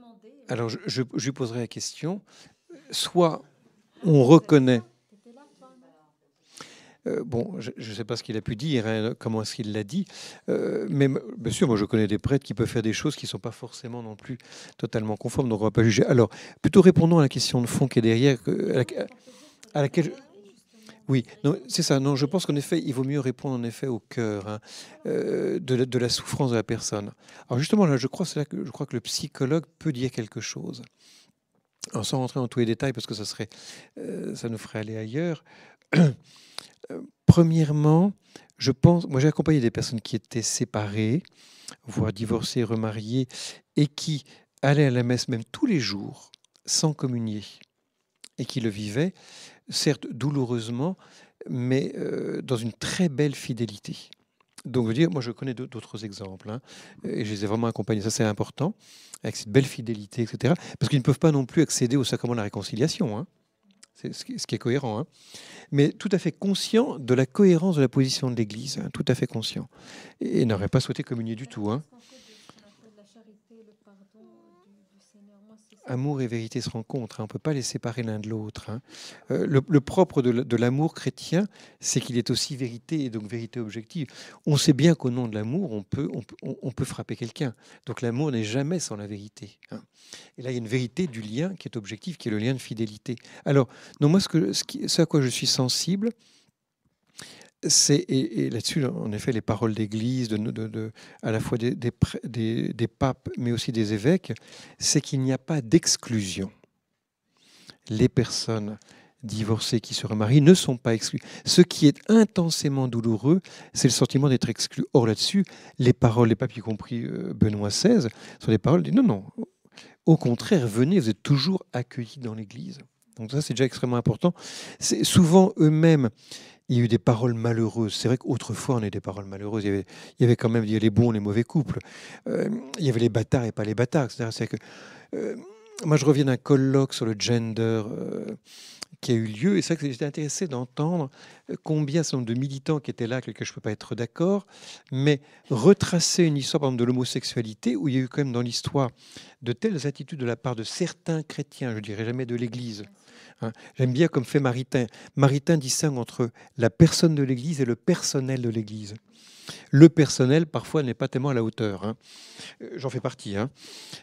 Alors, je lui poserai la question. Soit on reconnaît... Bon, je ne sais pas ce qu'il a pu dire, hein, comment est-ce qu'il l'a dit, mais bien sûr, moi je connais des prêtres qui peuvent faire des choses qui ne sont pas forcément non plus totalement conformes, donc on ne va pas juger. Alors, plutôt répondons à la question de fond qui est derrière, à laquelle... Oui, c'est ça. Non, je pense qu'en effet, il vaut mieux répondre en effet au cœur, hein, de la souffrance de la personne. Alors justement, là, je crois que le psychologue peut dire quelque chose. Alors, sans rentrer dans tous les détails, parce que ça nous ferait aller ailleurs. Premièrement, je pense, moi j'ai accompagné des personnes qui étaient séparées, voire divorcées, remariées, et qui allaient à la messe même tous les jours, sans communier, et qui le vivaient, certes douloureusement, mais dans une très belle fidélité. Donc, je veux dire, moi je connais d'autres exemples, hein, et je les ai vraiment accompagnés, ça c'est important, avec cette belle fidélité, etc., parce qu'ils ne peuvent pas non plus accéder au sacrement de la réconciliation, hein. C'est ce qui est cohérent, hein. Mais tout à fait conscient de la cohérence de la position de l'Église, hein, tout à fait conscient. Et n'aurait pas souhaité communier du tout, hein. Amour et vérité se rencontrent, hein, on ne peut pas les séparer l'un de l'autre, hein. Le propre de l'amour chrétien, c'est qu'il est aussi vérité, et donc vérité objective. On sait bien qu'au nom de l'amour, on peut frapper quelqu'un. Donc l'amour n'est jamais sans la vérité, hein. Et là, il y a une vérité du lien qui est objectif, qui est le lien de fidélité. Alors, non, moi, ce à quoi je suis sensible, et là-dessus, en effet, les paroles d'Église, à la fois des papes, mais aussi des évêques, c'est qu'il n'y a pas d'exclusion. Les personnes divorcées qui se remarient ne sont pas exclues. Ce qui est intensément douloureux, c'est le sentiment d'être exclu. Or, là-dessus, les paroles des papes, y compris Benoît XVI, sont des paroles non, non. Au contraire, venez, vous êtes toujours accueillis dans l'Église. Donc ça, c'est déjà extrêmement important. C'est souvent eux-mêmes. Il y a eu des paroles malheureuses. C'est vrai qu'autrefois, on a eu des paroles malheureuses. Il y avait quand même les bons, les mauvais couples. Il y avait les bâtards et pas les bâtards. C'est que, moi, je reviens d'un colloque sur le gender qui a eu lieu. Et c'est vrai que j'étais intéressé d'entendre combien ce nombre de militants qui étaient là, avec lesquels je ne peux pas être d'accord, mais retracer une histoire, par exemple, de l'homosexualité, où il y a eu quand même dans l'histoire de telles attitudes de la part de certains chrétiens, je ne dirais jamais de l'Église. J'aime bien comme fait Maritain. Maritain distingue entre la personne de l'Église et le personnel de l'Église. Le personnel, parfois, n'est pas tellement à la hauteur, hein. J'en fais partie, hein.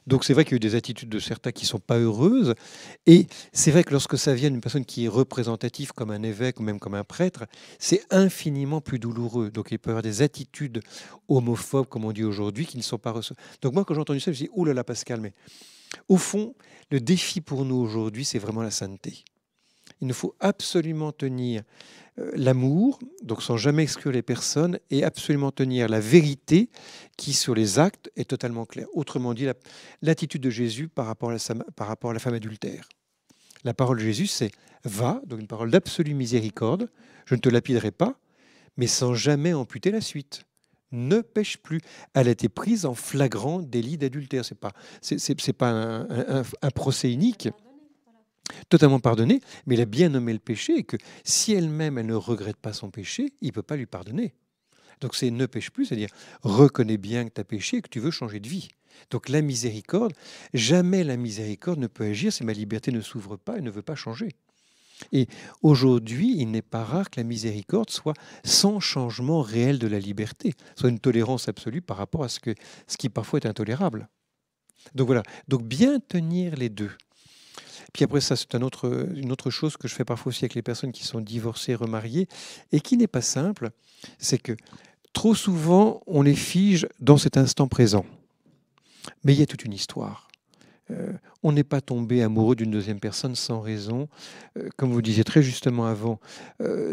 Donc c'est vrai qu'il y a eu des attitudes de certains qui ne sont pas heureuses. Et c'est vrai que lorsque ça vient d'une personne qui est représentative, comme un évêque ou même comme un prêtre, c'est infiniment plus douloureux. Donc il peut y avoir des attitudes homophobes, comme on dit aujourd'hui, qui ne sont pas reçues. Donc moi, quand j'ai entendu ça, je me suis dit, oh là là, Pascal, mais au fond, le défi pour nous aujourd'hui, c'est vraiment la sainteté. Il nous faut absolument tenir l'amour, donc sans jamais exclure les personnes, et absolument tenir la vérité qui, sur les actes, est totalement claire. Autrement dit, l'attitude de Jésus par rapport à la femme adultère. La parole de Jésus, c'est « va », donc une parole d'absolue miséricorde, je ne te lapiderai pas, mais sans jamais amputer la suite. ne pêche plus. Elle a été prise en flagrant délit d'adultère. C'est pas un procès unique, totalement pardonné, mais il a bien nommé le péché et que si elle-même, elle ne regrette pas son péché, il ne peut pas lui pardonner. Donc c'est ne pêche plus, c'est-à-dire reconnais bien que tu as péché et que tu veux changer de vie. Donc la miséricorde, jamais la miséricorde ne peut agir si ma liberté ne s'ouvre pas et ne veut pas changer. Et aujourd'hui, il n'est pas rare que la miséricorde soit sans changement réel de la liberté, soit une tolérance absolue par rapport à ce qui parfois est intolérable. Donc voilà, donc bien tenir les deux. Puis après ça, c'est une autre chose que je fais parfois aussi avec les personnes qui sont divorcées, remariées, et qui n'est pas simple, c'est que trop souvent, on les fige dans cet instant présent. Mais il y a toute une histoire. On n'est pas tombé amoureux d'une deuxième personne sans raison. Comme vous disiez très justement avant,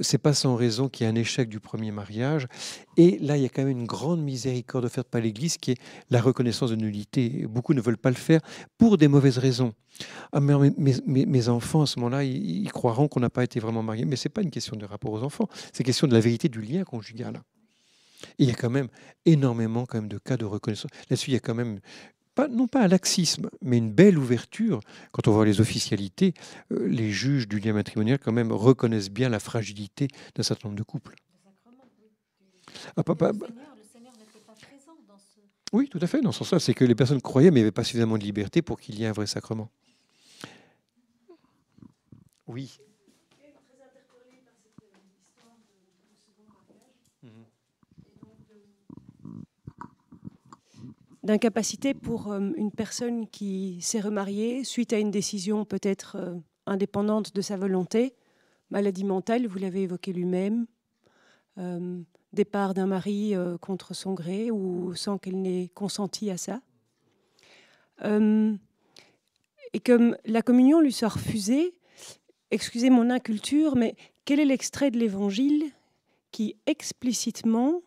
c'est pas sans raison qu'il y a un échec du premier mariage. Et là, il y a quand même une grande miséricorde offerte par l'Église qui est la reconnaissance de nullité. Beaucoup ne veulent pas le faire pour des mauvaises raisons. Ah, mais mes enfants, à ce moment-là, ils croiront qu'on n'a pas été vraiment mariés. Mais ce n'est pas une question de rapport aux enfants, c'est une question de la vérité du lien conjugal. Et il y a quand même énormément de cas de reconnaissance. Là-dessus, il y a quand même non pas un laxisme, mais une belle ouverture. Quand on voit les officialités, les juges du lien matrimonial quand même reconnaissent bien la fragilité d'un certain nombre de couples. Le Seigneur n'était pas présent dans ce... Oui, tout à fait, dans ce sens-là. C'est que les personnes croyaient, mais il n'y avait pas suffisamment de liberté pour qu'il y ait un vrai sacrement. Oui. D'incapacité pour une personne qui s'est remariée suite à une décision peut-être indépendante de sa volonté, maladie mentale, vous l'avez évoqué lui-même, départ d'un mari contre son gré ou sans qu'elle n'ait consenti à ça. Et comme la communion lui soit refusée, excusez mon inculture, mais quel est l'extrait de l'Évangile qui explicitement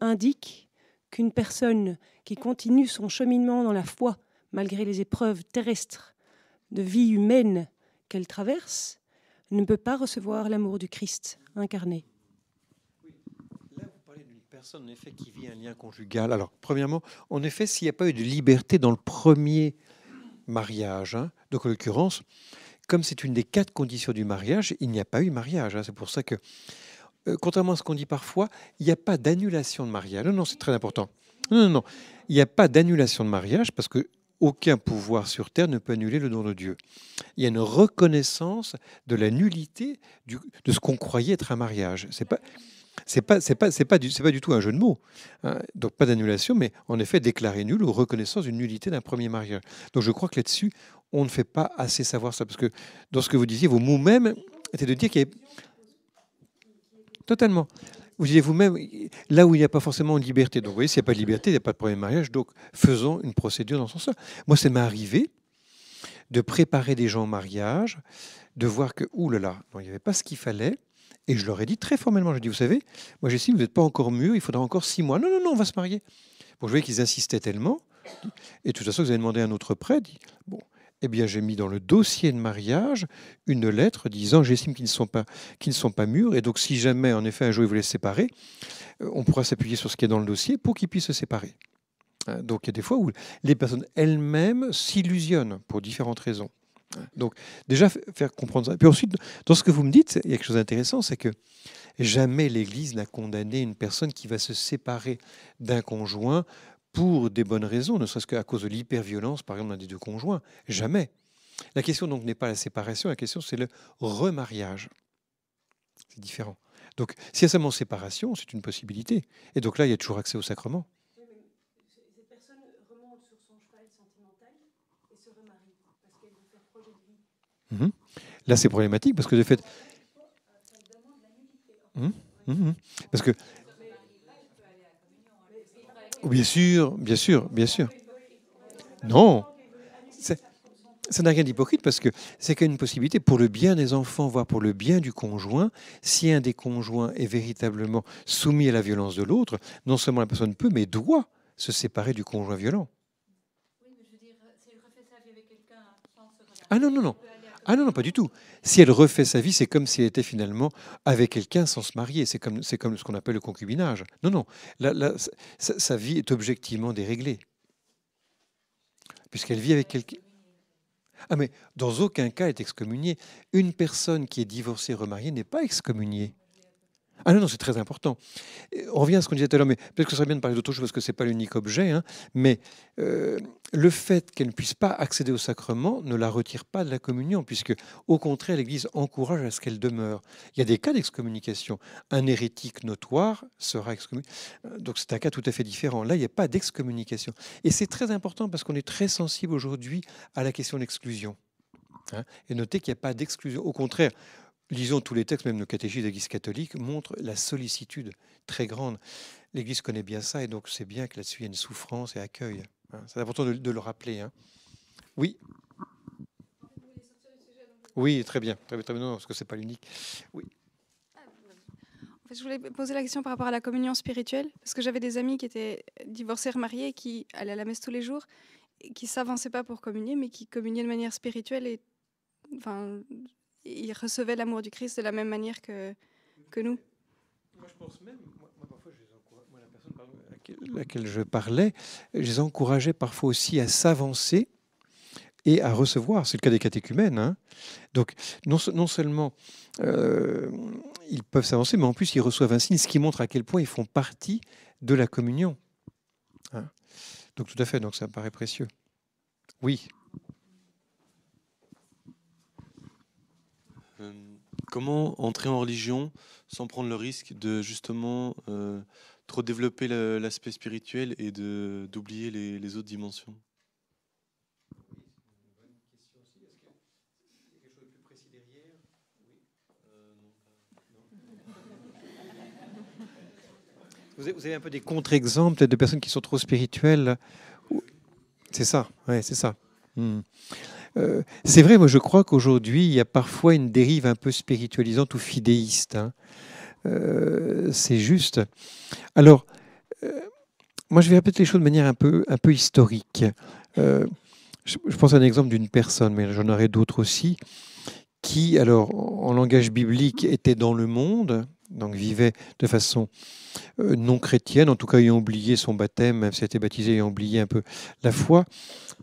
indique qu'une personne qui continue son cheminement dans la foi, malgré les épreuves terrestres de vie humaine qu'elle traverse, ne peut pas recevoir l'amour du Christ incarné? Là, vous parlez d'une personne, en effet, qui vit un lien conjugal. Alors, premièrement, en effet, s'il n'y a pas eu de liberté dans le premier mariage, donc en l'occurrence, comme c'est une des 4 conditions du mariage, il n'y a pas eu mariage. C'est pour ça que, contrairement à ce qu'on dit parfois, il n'y a pas d'annulation de mariage. Non, c'est très important. Non. Il n'y a pas d'annulation de mariage parce qu'aucun pouvoir sur terre ne peut annuler le don de Dieu. Il y a une reconnaissance de la nullité de ce qu'on croyait être un mariage. C'est pas du tout un jeu de mots. Donc pas d'annulation, mais en effet déclarer nul ou reconnaissance d'une nullité d'un premier mariage. Donc je crois que là-dessus, on ne fait pas assez savoir ça parce que dans ce que vous disiez, vos mots même étaient de dire qu'il y a totalement. Vous disiez vous-même, là où il n'y a pas forcément de liberté. Donc, vous voyez, s'il n'y a pas de liberté, il n'y a pas de premier mariage. Donc, faisons une procédure dans ce sens-là. Moi, ça m'est arrivé de préparer des gens au mariage, de voir que, oulala, il n'y avait pas ce qu'il fallait. Et je leur ai dit très formellement, je dis, vous savez, moi, j'estime que vous n'êtes pas encore mûrs, il faudra encore 6 mois. Non, on va se marier. Bon, je voyais qu'ils insistaient tellement. Et de toute façon, vous avez demandé à un autre prêtre. Bon, eh bien, j'ai mis dans le dossier de mariage une lettre disant j'estime qu'ils ne sont pas mûrs. Et donc, si jamais, en effet, un jour, ils voulaient se séparer, on pourra s'appuyer sur ce qui est dans le dossier pour qu'ils puissent se séparer. Donc, il y a des fois où les personnes elles-mêmes s'illusionnent pour différentes raisons. Donc, déjà, faire comprendre ça. Puis ensuite, dans ce que vous me dites, il y a quelque chose d'intéressant, c'est que jamais l'Église n'a condamné une personne qui va se séparer d'un conjoint pour des bonnes raisons, ne serait-ce qu'à cause de l'hyperviolence, par exemple, d'un des 2 conjoints. Jamais. La question donc n'est pas la séparation, la question c'est le remariage. C'est différent. Donc, s'il y a seulement séparation, c'est une possibilité. Et donc là, il y a toujours accès au sacrement. Cette personne remonte sur son cheval sentimental et se remarie parce qu'elle veut faire projet de vie. Là, c'est problématique parce que de fait... Parce que... Bien sûr. Non, ça n'a rien d'hypocrite parce que c'est qu'une possibilité pour le bien des enfants, voire pour le bien du conjoint. Si un des conjoints est véritablement soumis à la violence de l'autre, non seulement la personne peut, mais doit se séparer du conjoint violent. Oui, mais je veux dire, si elle refait sa vie avec quelqu'un sans se remarier, Ah non. Ah non, non, pas du tout. Si elle refait sa vie, c'est comme si elle était finalement avec quelqu'un sans se marier. C'est comme ce qu'on appelle le concubinage. Non, non. Sa vie est objectivement déréglée. Puisqu'elle vit avec quelqu'un. Ah, mais dans aucun cas elle est excommuniée. Une personne qui est divorcée, remariée, n'est pas excommuniée. Ah non, non, c'est très important. On revient à ce qu'on disait tout à l'heure, mais peut-être que ce serait bien de parler d'autre chose parce que ce n'est pas l'unique objet. Hein, mais le fait qu'elle ne puisse pas accéder au sacrement ne la retire pas de la communion, puisque au contraire, l'Église encourage à ce qu'elle demeure. Il y a des cas d'excommunication. Un hérétique notoire sera excommunié. Donc c'est un cas tout à fait différent. Là, il n'y a pas d'excommunication. Et c'est très important parce qu'on est très sensible aujourd'hui à la question de l'exclusion. Hein, et notez qu'il n'y a pas d'exclusion. Au contraire, lisons tous les textes, même le catéchisme de l'Église catholique montre la sollicitude très grande. L'Église connaît bien ça, et donc c'est bien que là-dessus il y a une souffrance et accueil. Hein. C'est important de le rappeler. Hein. Oui. Oui, très bien. Très bien, très bien. Non, parce que c'est pas l'unique. Oui. En fait, je voulais poser la question par rapport à la communion spirituelle, parce que j'avais des amis qui étaient divorcés, remariés, qui allaient à la messe tous les jours, et qui s'avançaient pas pour communier, mais qui communiaient de manière spirituelle et, enfin, ils recevaient l'amour du Christ de la même manière que nous. Moi, je pense même, parfois, la personne à laquelle je parlais, je les encourageais parfois aussi à s'avancer et à recevoir. C'est le cas des catéchumènes. Hein. Donc, non seulement ils peuvent s'avancer, mais en plus, ils reçoivent un signe, ce qui montre à quel point ils font partie de la communion. Hein. Donc, tout à fait, donc ça me paraît précieux. Oui. Comment entrer en religion sans prendre le risque de justement trop développer l'aspect spirituel et d'oublier les autres dimensions? Vous avez un peu des contre-exemples de personnes qui sont trop spirituelles. C'est ça, ouais, c'est ça. C'est vrai, moi je crois qu'aujourd'hui, il y a parfois une dérive un peu spiritualisante ou fidéiste. Hein. C'est juste. Alors, moi je vais répéter les choses de manière un peu historique. Je pense à un exemple d'une personne, mais j'en aurai d'autres aussi, qui, alors, en langage biblique, était dans le monde, donc vivait de façon non chrétienne, en tout cas ayant oublié son baptême, même s'il a été baptisé, ayant oublié un peu la foi,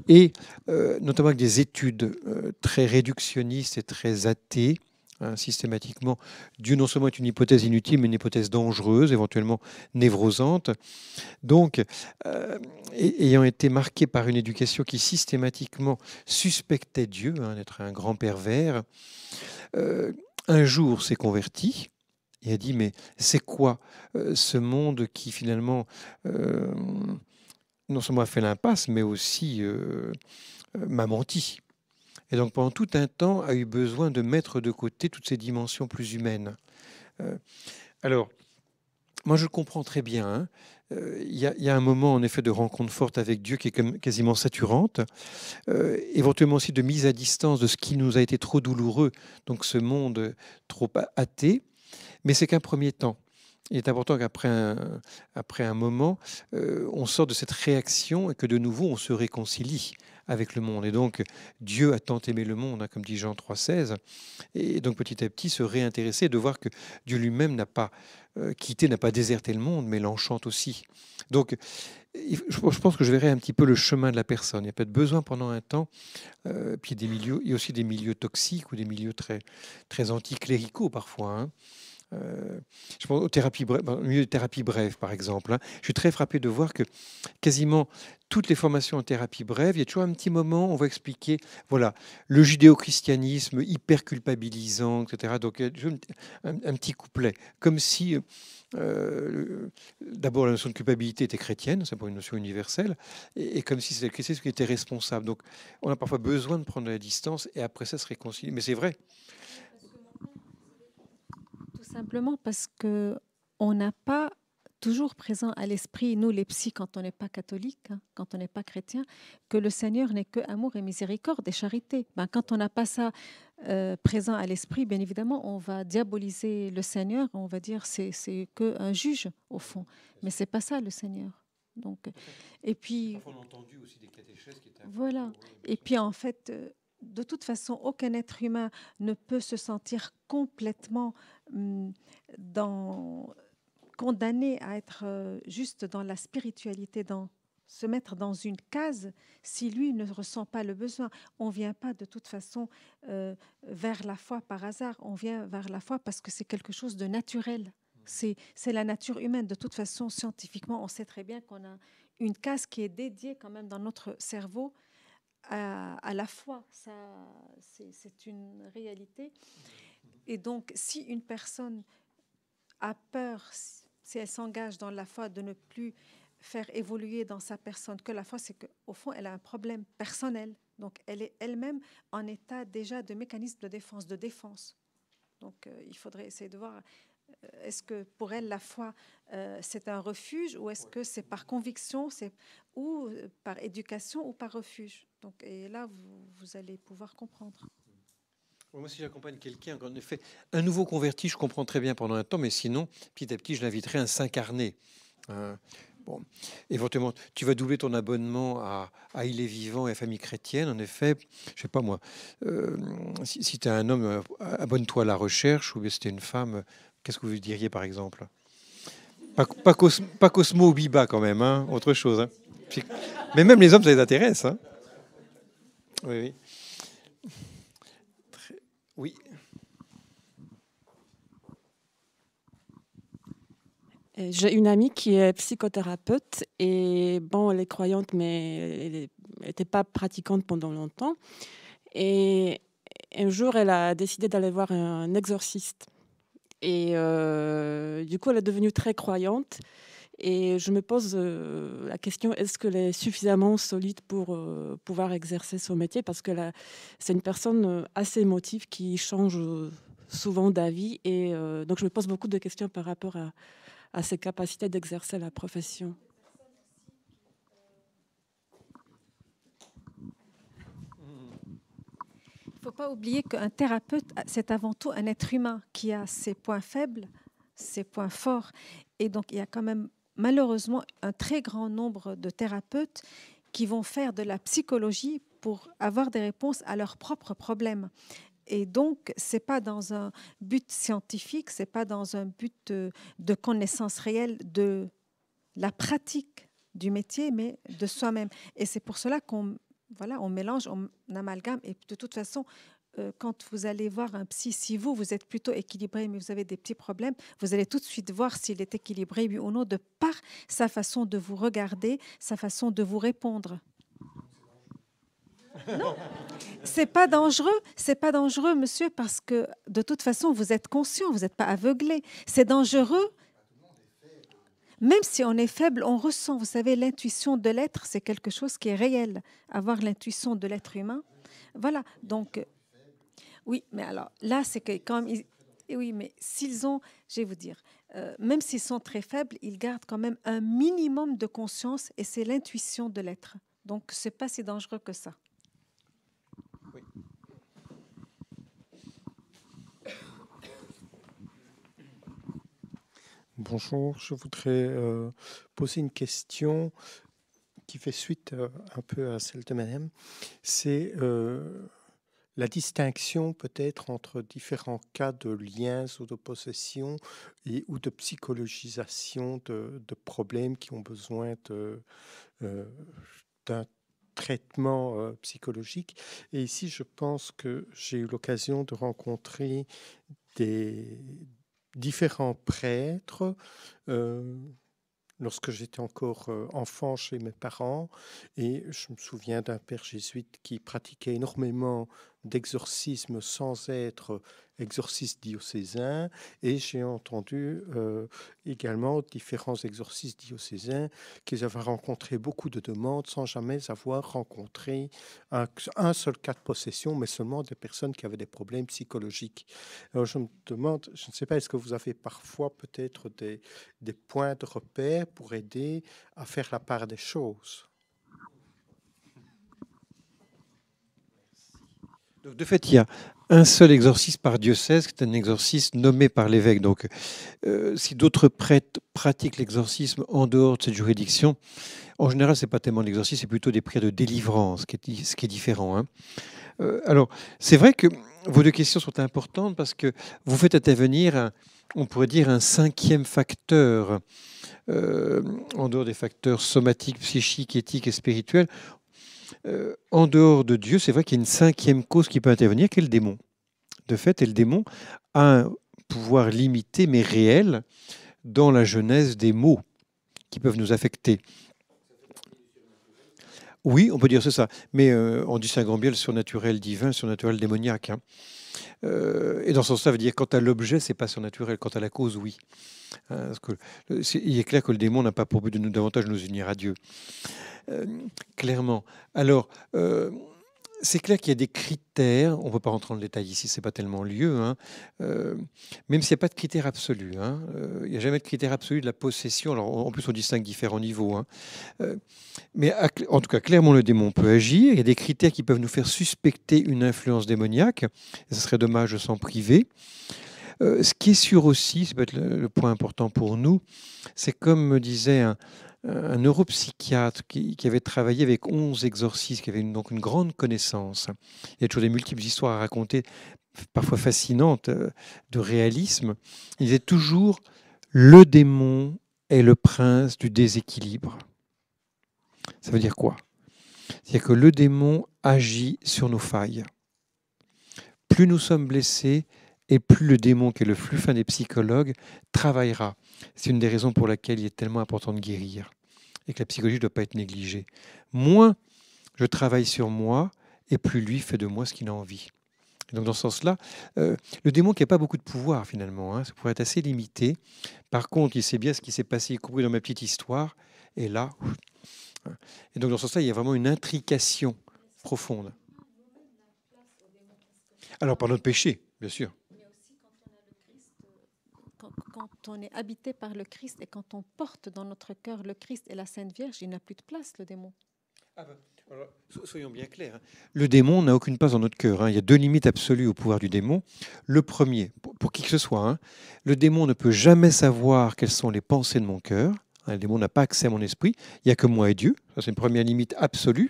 et notamment avec des études très réductionnistes et très athées. Hein, systématiquement, Dieu non seulement est une hypothèse inutile, mais une hypothèse dangereuse, éventuellement névrosante. Donc, ayant été marqué par une éducation qui systématiquement suspectait Dieu d'être un grand pervers, un jour s'est converti et a dit, mais c'est quoi ce monde qui finalement non seulement a fait l'impasse, mais aussi m'a menti. Et donc pendant tout un temps a eu besoin de mettre de côté toutes ces dimensions plus humaines. Alors, moi je comprends très bien. Hein. Il y a un moment en effet de rencontre forte avec Dieu qui est quasiment saturante, éventuellement aussi de mise à distance de ce qui nous a été trop douloureux, donc ce monde trop athée, mais c'est qu'un premier temps. Il est important qu'après un moment, on sort de cette réaction et que de nouveau on se réconcilie avec le monde. Et donc Dieu a tant aimé le monde, hein, comme dit Jean 3,16, et donc petit à petit se réintéresser, de voir que Dieu lui-même n'a pas quitté, n'a pas déserté le monde, mais l'enchante aussi. Donc je pense que je verrai un petit peu le chemin de la personne. Il y a peut-être besoin pendant un temps, puis il y a aussi des milieux toxiques ou des milieux très, très anticléricaux parfois. Hein. Je pense aux thérapies brèves, au milieu de thérapie brève, par exemple. Hein. Je suis très frappé de voir que quasiment toutes les formations en thérapie brève, il y a toujours un petit moment, on va expliquer, voilà, le judéo-christianisme hyper culpabilisant, etc. Donc, il y a toujours un petit couplet, comme si d'abord la notion de culpabilité était chrétienne, c'est pour une notion universelle, et comme si c'était le christianisme qui était responsable. Donc, on a parfois besoin de prendre la distance et après ça se réconcilier. Mais c'est vrai. Simplement parce qu'on n'a pas toujours présent à l'esprit, nous les psys, quand on n'est pas catholique, hein, quand on n'est pas chrétien, que le Seigneur n'est que amour et miséricorde et charité. Quand on n'a pas ça présent à l'esprit, bien évidemment, on va diaboliser le Seigneur, on va dire c'est qu'un juge au fond. Mais c'est pas ça le Seigneur. Donc, et puis, on a entendu aussi des catéchèses qui étaient voilà. Et puis en fait, de toute façon, aucun être humain ne peut se sentir complètement condamné à être juste dans la spiritualité, se mettre dans une case si lui ne ressent pas le besoin. On ne vient pas de toute façon vers la foi par hasard, on vient vers la foi parce que c'est quelque chose de naturel. C'est la nature humaine. De toute façon, scientifiquement, on sait très bien qu'on a une case qui est dédiée quand même dans notre cerveau à la foi. C'est une réalité. Et donc, si une personne a peur, si elle s'engage dans la foi, de ne plus faire évoluer dans sa personne que la foi, c'est qu'au fond, elle a un problème personnel. Donc, elle est elle-même en état déjà de mécanisme de défense. Donc, il faudrait essayer de voir, est-ce que pour elle, la foi, c'est un refuge, ou est-ce que c'est par conviction, ou par éducation, ou par refuge. Donc, et là, vous allez pouvoir comprendre. Moi, si j'accompagne quelqu'un, en effet, un nouveau converti, je comprends très bien pendant un temps, mais sinon, petit à petit, je l'inviterai à s'incarner. Bon, éventuellement, tu vas doubler ton abonnement à Il est vivant et à Famille chrétienne. En effet, je sais pas moi, si tu es un homme, abonne-toi à La Recherche, ou bien si tu es une femme, qu'est-ce que vous diriez par exemple? Pas Cosmo ou Biba quand même, hein, autre chose. Hein. Mais même les hommes, ça les intéresse. Hein. Oui. Oui. J'ai une amie qui est psychothérapeute et bon, elle est croyante, mais elle n'était pas pratiquante pendant longtemps. Et un jour, elle a décidé d'aller voir un exorciste. Et du coup, elle est devenue très croyante. Et je me pose la question, est-ce qu'elle est suffisamment solide pour pouvoir exercer son métier? Parce que c'est une personne assez émotive qui change souvent d'avis. Et donc, je me pose beaucoup de questions par rapport à ses capacités d'exercer la profession. Il ne faut pas oublier qu'un thérapeute, c'est avant tout un être humain qui a ses points faibles, ses points forts. Et donc, il y a quand même malheureusement un très grand nombre de thérapeutes qui vont faire de la psychologie pour avoir des réponses à leurs propres problèmes. Et donc, ce n'est pas dans un but scientifique, ce n'est pas dans un but de connaissance réelle de la pratique du métier, mais de soi-même. Et c'est pour cela qu'on mélange, on amalgame. Et de toute façon, quand vous allez voir un psy, si vous êtes plutôt équilibré, mais vous avez des petits problèmes, vous allez tout de suite voir s'il est équilibré, oui ou non, de par sa façon de vous regarder, sa façon de vous répondre. Non, c'est pas dangereux, monsieur, parce que de toute façon, vous êtes conscient, vous n'êtes pas aveuglé. C'est dangereux. Même si on est faible, on ressent. Vous savez, l'intuition de l'être, c'est quelque chose qui est réel. Avoir l'intuition de l'être humain, voilà. Donc, oui, mais alors là, c'est que quand même, oui, mais s'ils ont, je vais vous dire, même s'ils sont très faibles, ils gardent quand même un minimum de conscience, et c'est l'intuition de l'être. Donc, c'est pas si dangereux que ça. Oui. Bonjour, je voudrais poser une question qui fait suite un peu à celle de madame. C'est la distinction peut-être entre différents cas de liens ou de possession ou de psychologisation de problèmes qui ont besoin d'un traitement psychologique. Et ici, je pense que j'ai eu l'occasion de rencontrer des différents prêtres lorsque j'étais encore enfant chez mes parents, et je me souviens d'un père jésuite qui pratiquait énormément d'exorcismes sans être exorciste diocésain, et j'ai entendu également différents exorcistes diocésains qu'ils avaient rencontré beaucoup de demandes sans jamais avoir rencontré un seul cas de possession, mais seulement des personnes qui avaient des problèmes psychologiques. Alors je me demande, je ne sais pas, est-ce que vous avez parfois peut-être des points de repère pour aider à faire la part des choses? Donc, de fait, il y a un seul exorciste par diocèse, qui est un exorciste nommé par l'évêque. Donc, si d'autres prêtres pratiquent l'exorcisme en dehors de cette juridiction, en général, ce n'est pas tellement l'exorcisme, c'est plutôt des prières de délivrance, ce qui est différent. Hein. Alors, c'est vrai que vos deux questions sont importantes parce que vous faites intervenir, on pourrait dire, un cinquième facteur, en dehors des facteurs somatiques, psychiques, éthiques et spirituels. En dehors de Dieu, c'est vrai qu'il y a une cinquième cause qui peut intervenir, qui est le démon. De fait, et le démon a un pouvoir limité, mais réel, dans la genèse des maux qui peuvent nous affecter. Oui, on peut dire c'est ça, mais en distinguant bien le surnaturel divin, le surnaturel démoniaque. Hein. Et dans ce sens, ça veut dire quant à l'objet, c'est pas surnaturel, quant à la cause, oui. Hein, parce que, il est clair que le démon n'a pas pour but de nous davantage nous unir à Dieu. Clairement. Alors, c'est clair qu'il y a des critères, on ne peut pas rentrer dans le détail ici, ce n'est pas tellement le lieu, hein, même s'il n'y a pas de critères absolus. Hein, il n'y a jamais de critère absolu de la possession. Alors, en plus, on distingue différents niveaux. Hein, mais en tout cas, clairement, le démon peut agir. Il y a des critères qui peuvent nous faire suspecter une influence démoniaque. Et ce serait dommage de s'en priver. Ce qui est sûr aussi, ça peut être le point important pour nous, c'est comme me disait un neuropsychiatre qui avait travaillé avec 11 exorcistes, qui avait donc une grande connaissance. Il y a toujours des multiples histoires à raconter, parfois fascinantes, de réalisme. Il disait toujours « le démon est le prince du déséquilibre ». Ça veut dire quoi? C'est-à-dire que le démon agit sur nos failles. Plus nous sommes blessés, et plus le démon, qui est le plus fin des psychologues, travaillera. C'est une des raisons pour laquelle il est tellement important de guérir et que la psychologie ne doit pas être négligée. Moins je travaille sur moi, et plus lui fait de moi ce qu'il a envie. Et donc dans ce sens-là, le démon qui n'a pas beaucoup de pouvoir finalement, hein, ça pourrait être assez limité. Par contre, il sait bien ce qui s'est passé, y compris dans ma petite histoire, et là... Et donc dans ce sens-là, il y a vraiment une intrication profonde. Alors par notre péché, bien sûr. Quand on est habité par le Christ et quand on porte dans notre cœur le Christ et la Sainte Vierge, il n'a plus de place, le démon. Alors, soyons bien clairs. Hein. Le démon n'a aucune place dans notre cœur. Hein. Il y a deux limites absolues au pouvoir du démon. Le premier, pour qui que ce soit, hein, le démon ne peut jamais savoir quelles sont les pensées de mon cœur. Hein, le démon n'a pas accès à mon esprit. Il n'y a que moi et Dieu. Ça, c'est une première limite absolue.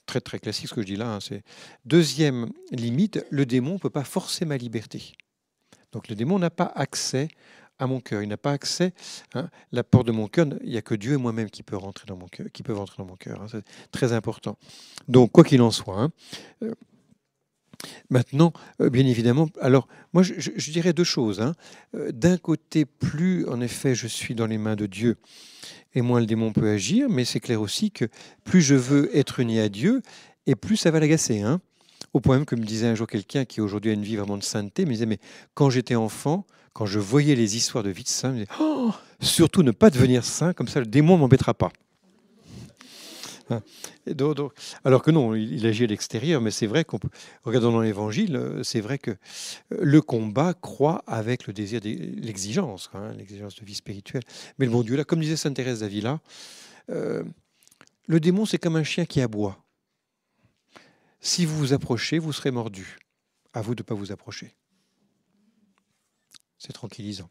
Très, très classique ce que je dis là. Hein. Deuxième limite, le démon ne peut pas forcer ma liberté. Donc le démon n'a pas accès à mon cœur, il n'a pas accès, hein, la porte de mon cœur, il n'y a que Dieu et moi-même qui peuvent rentrer dans mon cœur, hein, c'est très important. Donc quoi qu'il en soit, hein, maintenant, bien évidemment, alors moi je dirais deux choses. Hein. D'un côté, plus en effet je suis dans les mains de Dieu, et moins le démon peut agir, mais c'est clair aussi que plus je veux être uni à Dieu, et plus ça va l'agacer. Hein. Au point même que me disait un jour quelqu'un qui aujourd'hui a une vie vraiment de sainteté, me disait, mais quand j'étais enfant, quand je voyais les histoires de vie de saints, je me disais, oh, surtout ne pas devenir saint, comme ça le démon ne m'embêtera pas. Et donc, alors que non, il agit à l'extérieur, mais c'est vrai qu'on peut, regardant dans l'Évangile, c'est vrai que le combat croît avec le désir, l'exigence, hein, l'exigence de vie spirituelle. Mais le bon Dieu, là, comme disait Sainte Thérèse d'Avila, le démon, c'est comme un chien qui aboie. Si vous vous approchez, vous serez mordu. À vous de ne pas vous approcher. C'est tranquillisant.